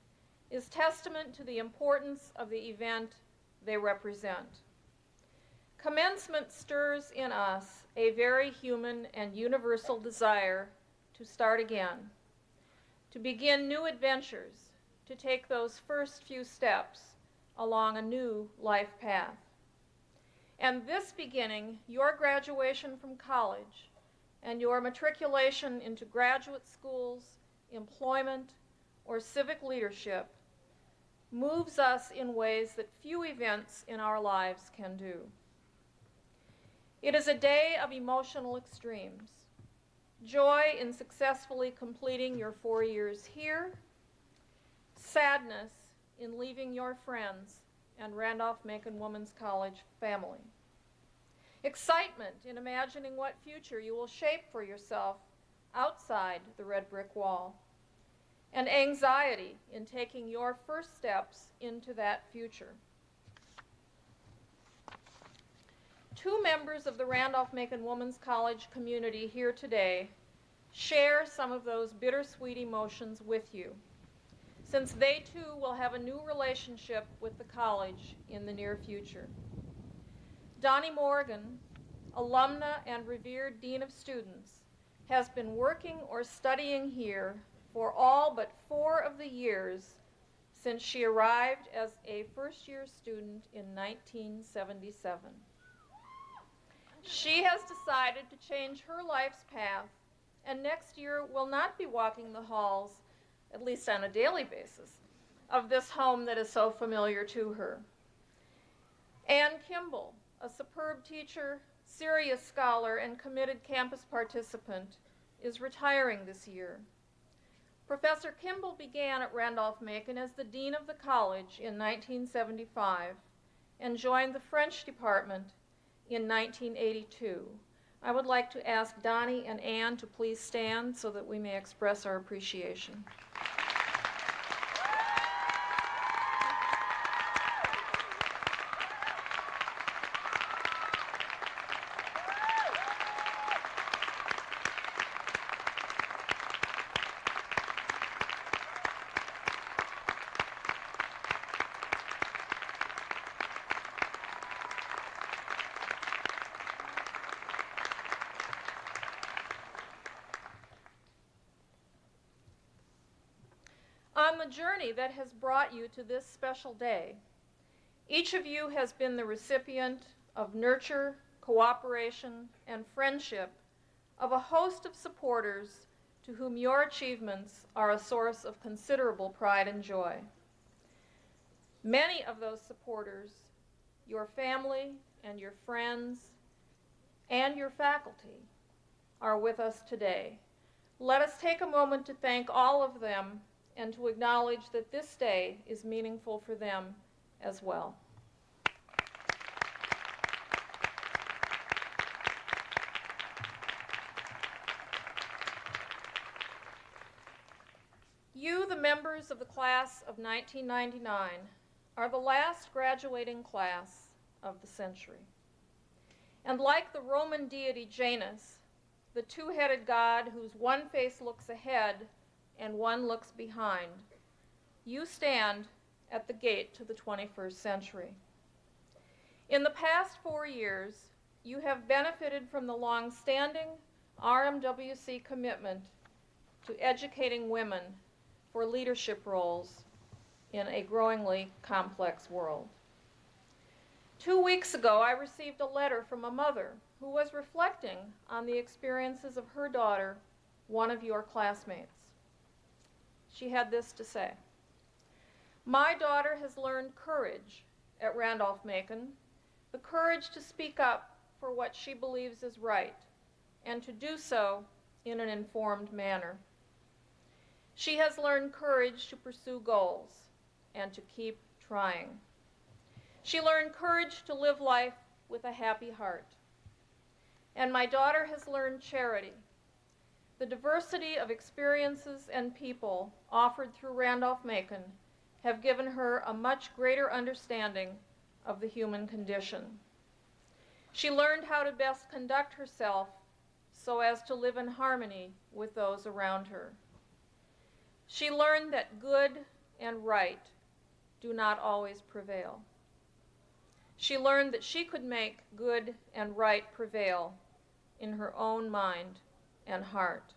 is testament to the importance of the event they represent. Commencement stirs in us a very human and universal desire to start again, to begin new adventures, to take those first few steps along a new life path. And this beginning, your graduation from college and your matriculation into graduate schools, employment, or civic leadership, moves us in ways that few events in our lives can do. It is a day of emotional extremes. Joy in successfully completing your 4 years here, sadness in leaving your friends and Randolph-Macon Women's College family, excitement in imagining what future you will shape for yourself outside the red brick wall, and anxiety in taking your first steps into that future. Two members of the Randolph-Macon Women's College community here today share some of those bittersweet emotions with you, since they too will have a new relationship with the college in the near future. Donnie Morgan, alumna and revered Dean of Students, has been working or studying here for all but 4 of the years since she arrived as a first-year student in 1977. She has decided to change her life's path, and next year will not be walking the halls, at least on a daily basis, of this home that is so familiar to her. Ann Kimball, a superb teacher, serious scholar, and committed campus participant, is retiring this year. Professor Kimball began at Randolph-Macon as the dean of the college in 1975 and joined the French department in 1982. I would like to ask Donnie and Ann to please stand so that we may express our appreciation. On the journey that has brought you to this special day, each of you has been the recipient of nurture, cooperation, and friendship of a host of supporters to whom your achievements are a source of considerable pride and joy. Many of those supporters, your family and your friends and your faculty, are with us today. Let us take a moment to thank all of them and to acknowledge that this day is meaningful for them as well. You, the members of the class of 1999, are the last graduating class of the century. And like the Roman deity Janus, the two-headed god whose one face looks ahead and one looks behind, you stand at the gate to the 21st century. In the past 4 years, you have benefited from the long-standing, RMWC commitment to educating women for leadership roles in a growingly complex world. 2 weeks ago, I received a letter from a mother who was reflecting on the experiences of her daughter, one of your classmates. She had this to say: "My daughter has learned courage at Randolph-Macon, the courage to speak up for what she believes is right, and to do so in an informed manner. She has learned courage to pursue goals and to keep trying. She learned courage to live life with a happy heart. And my daughter has learned charity. The diversity of experiences and people offered through Randolph-Macon have given her a much greater understanding of the human condition. She learned how to best conduct herself so as to live in harmony with those around her. She learned that good and right do not always prevail. She learned that she could make good and right prevail in her own mind and heart."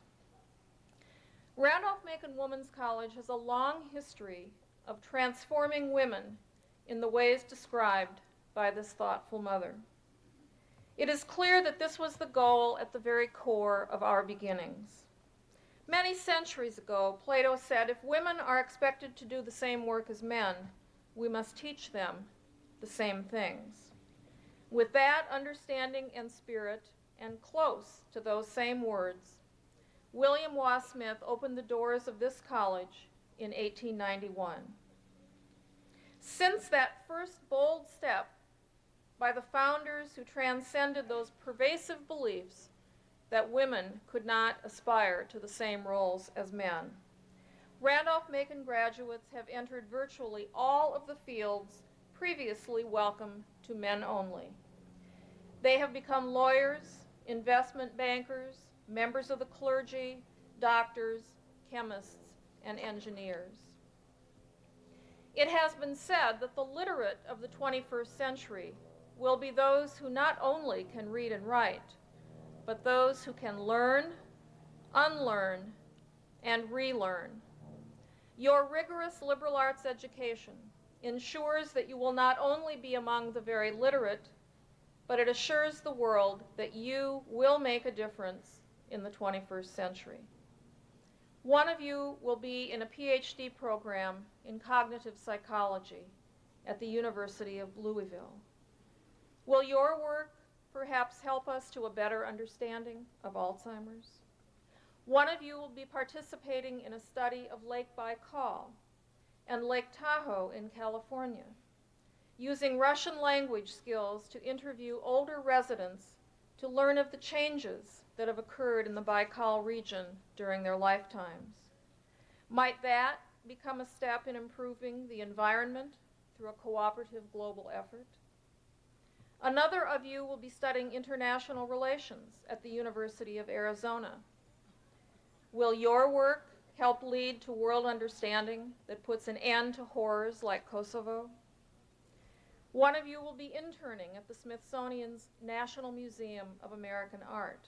Randolph-Macon Women's College has a long history of transforming women in the ways described by this thoughtful mother. It is clear that this was the goal at the very core of our beginnings. Many centuries ago, Plato said, if women are expected to do the same work as men, we must teach them the same things. With that understanding and spirit, and close to those same words, William Waugh Smith opened the doors of this college in 1891. Since that first bold step by the founders who transcended those pervasive beliefs that women could not aspire to the same roles as men, Randolph-Macon graduates have entered virtually all of the fields previously welcome to men only. They have become lawyers, investment bankers, members of the clergy, doctors, chemists, and engineers. It has been said that the literate of the 21st century will be those who not only can read and write, but those who can learn, unlearn, and relearn. Your rigorous liberal arts education ensures that you will not only be among the very literate, but it assures the world that you will make a difference in the 21st century. One of you will be in a PhD program in cognitive psychology at the University of Louisville. Will your work perhaps help us to a better understanding of Alzheimer's? One of you will be participating in a study of Lake Baikal and Lake Tahoe in California, using Russian language skills to interview older residents to learn of the changes that have occurred in the Baikal region during their lifetimes. Might that become a step in improving the environment through a cooperative global effort? Another of you will be studying international relations at the University of Arizona. Will your work help lead to world understanding that puts an end to horrors like Kosovo? One of you will be interning at the Smithsonian's National Museum of American Art.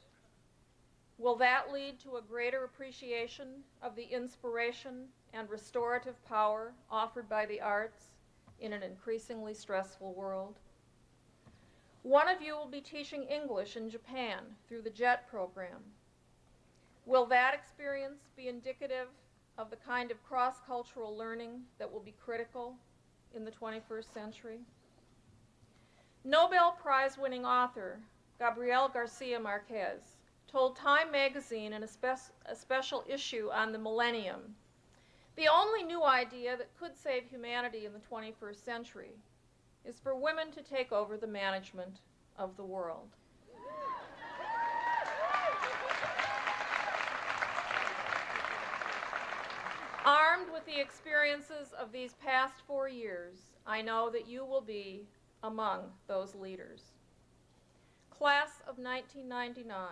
Will that lead to a greater appreciation of the inspiration and restorative power offered by the arts in an increasingly stressful world? One of you will be teaching English in Japan through the JET program. Will that experience be indicative of the kind of cross-cultural learning that will be critical in the 21st century? Nobel Prize-winning author Gabriel Garcia Marquez told Time magazine in a special issue on the millennium, the only new idea that could save humanity in the 21st century is for women to take over the management of the world. Armed with the experiences of these past 4 years, I know that you will be among those leaders. Class of 1999,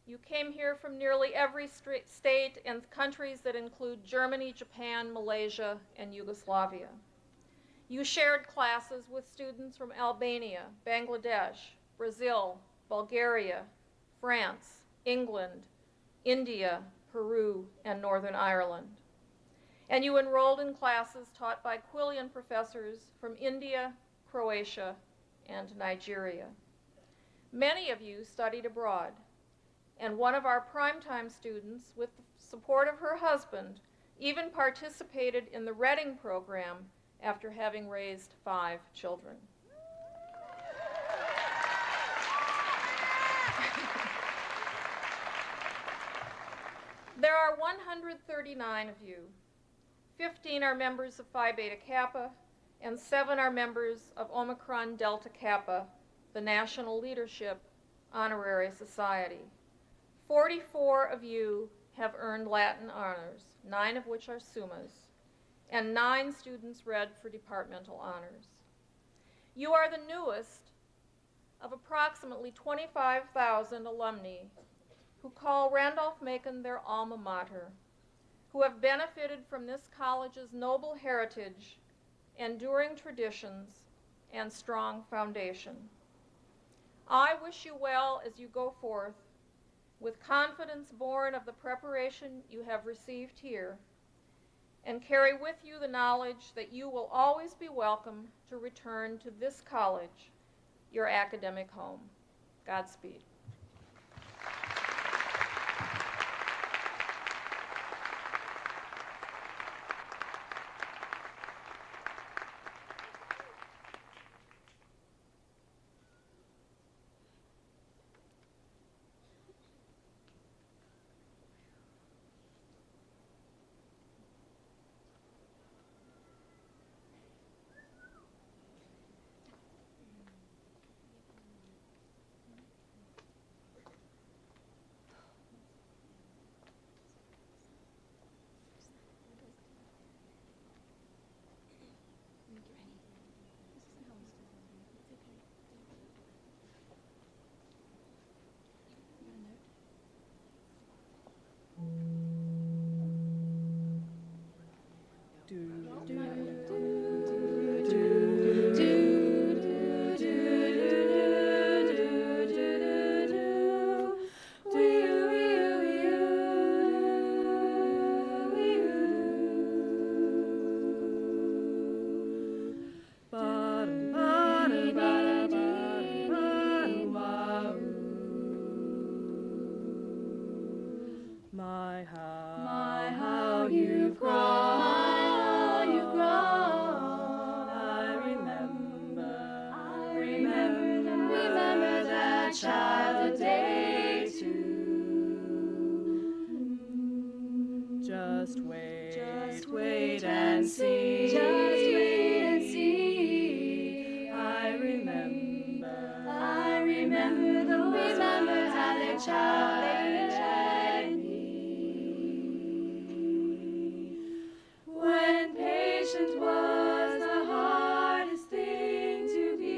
you came here from nearly every state and countries that include Germany, Japan, Malaysia, and Yugoslavia. You shared classes with students from Albania, Bangladesh, Brazil, Bulgaria, France, England, India, Peru, and Northern Ireland. And you enrolled in classes taught by Quillian professors from India, Croatia, and Nigeria. Many of you studied abroad, and one of our primetime students, with the support of her husband, even participated in the Reading program after having raised 5 children. There are 139 of you. 15 are members of Phi Beta Kappa, and 7 are members of Omicron Delta Kappa, the National Leadership Honorary Society. 44 of you have earned Latin honors, 9 of which are summas, and 9 students read for departmental honors. You are the newest of approximately 25,000 alumni who call Randolph-Macon their alma mater, who have benefited from this college's noble heritage, enduring traditions, and strong foundation. I wish you well as you go forth, with confidence born of the preparation you have received here, and carry with you the knowledge that you will always be welcome to return to this college, your academic home. Godspeed. My, how you've grown. My, how you've grown. I remember that child a day too. Just wait and see. Just wait and see. I remember those words how they challenged me. When patient was the hardest thing to be.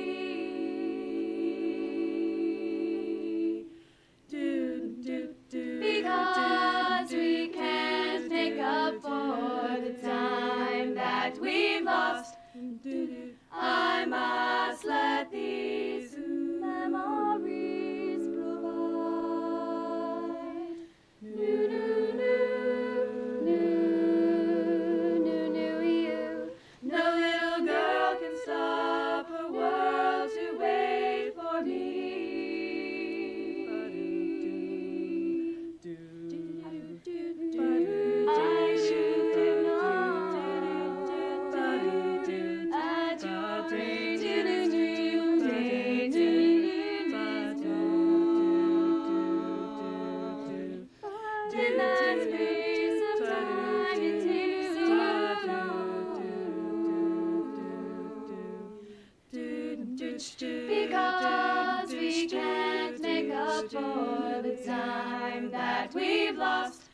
Because we can't make up for the time that we've lost. I must let these memories provide. You. No little girl can stop her world to wait for me. I should know. Because we can't make up for the time that we've lost.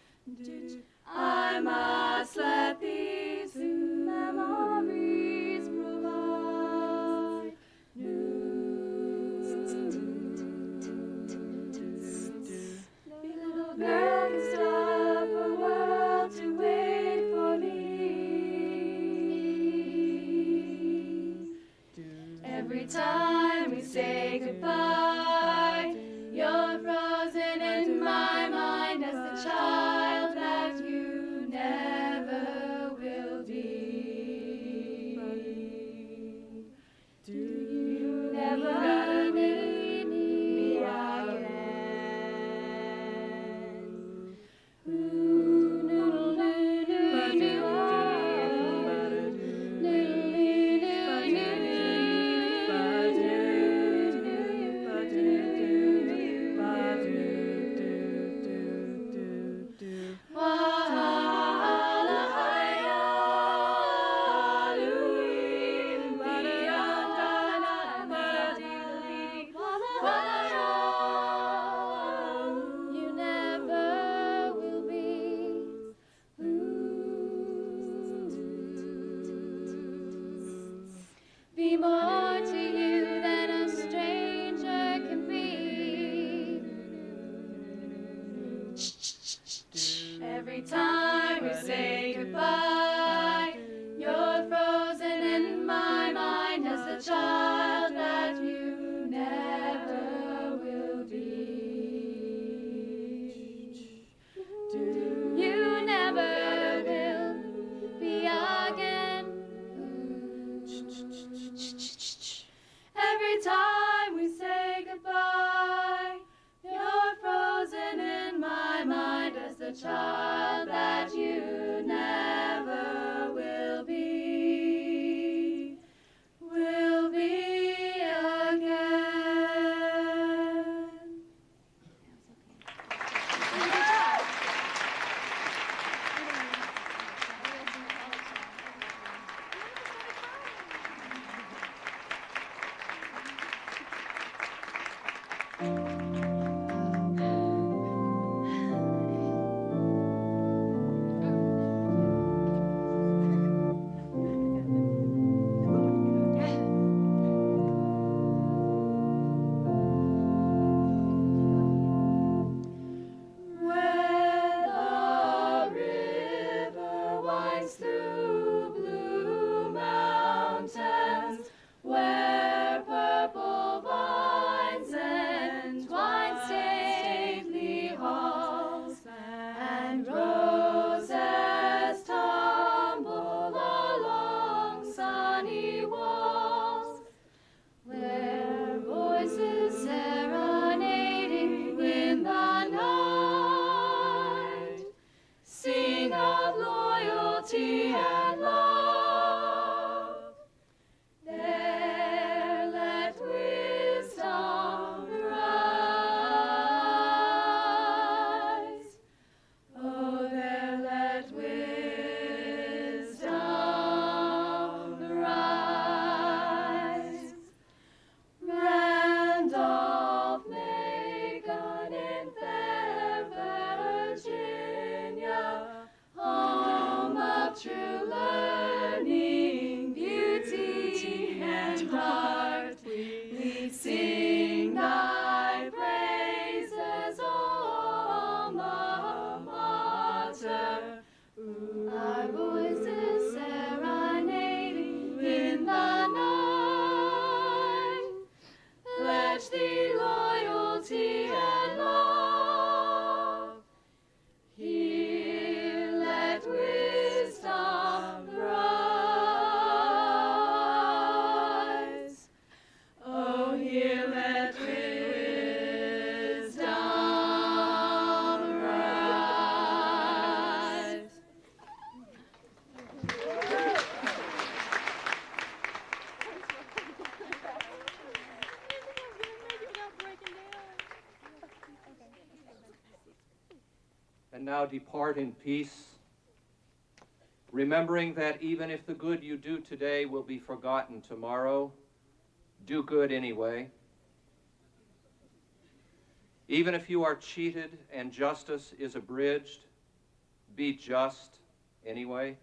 I must let these memories provide. Little girl can stop her world to wait for me. Every time we say goodbye, you're frozen in my more to you than a stranger can be. Every time we say goodbye, you're frozen in my mind as the child that you never will be. You never will be again. Every time we say goodbye, you're frozen in my mind as the child that you never will be again. When the river winds through blue mountains, where purple vines entwine stately halls, and roses tumble along sunny walls, where voices serenading in the night sing of loyalty and love. There let wisdom rise. Oh, there let wisdom rise. Randolph-Macon in fair Virginia, home of true learning, beauty, and art, we sing thy praises, alma mater. Our voices serenading in the night pledge thee loyalty and love. Here let wisdom rise. Oh, here let wisdom rise. And now depart in peace, remembering that even if the good you do today will be forgotten tomorrow, do good anyway. Even if you are cheated and justice is abridged, be just anyway.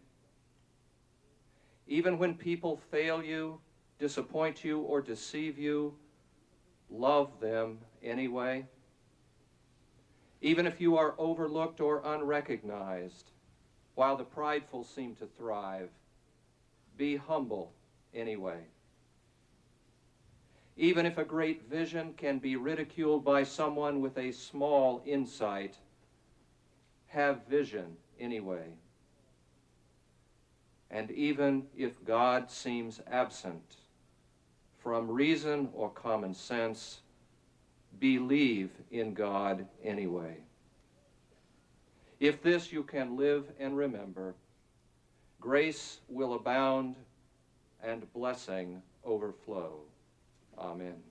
Even when people fail you, disappoint you, or deceive you, love them anyway. Even if you are overlooked or unrecognized, while the prideful seem to thrive, be humble anyway. Even if a great vision can be ridiculed by someone with a small insight, have vision anyway. And even if God seems absent from reason or common sense, believe in God anyway. If this you can live and remember, grace will abound and blessing overflow. Amen.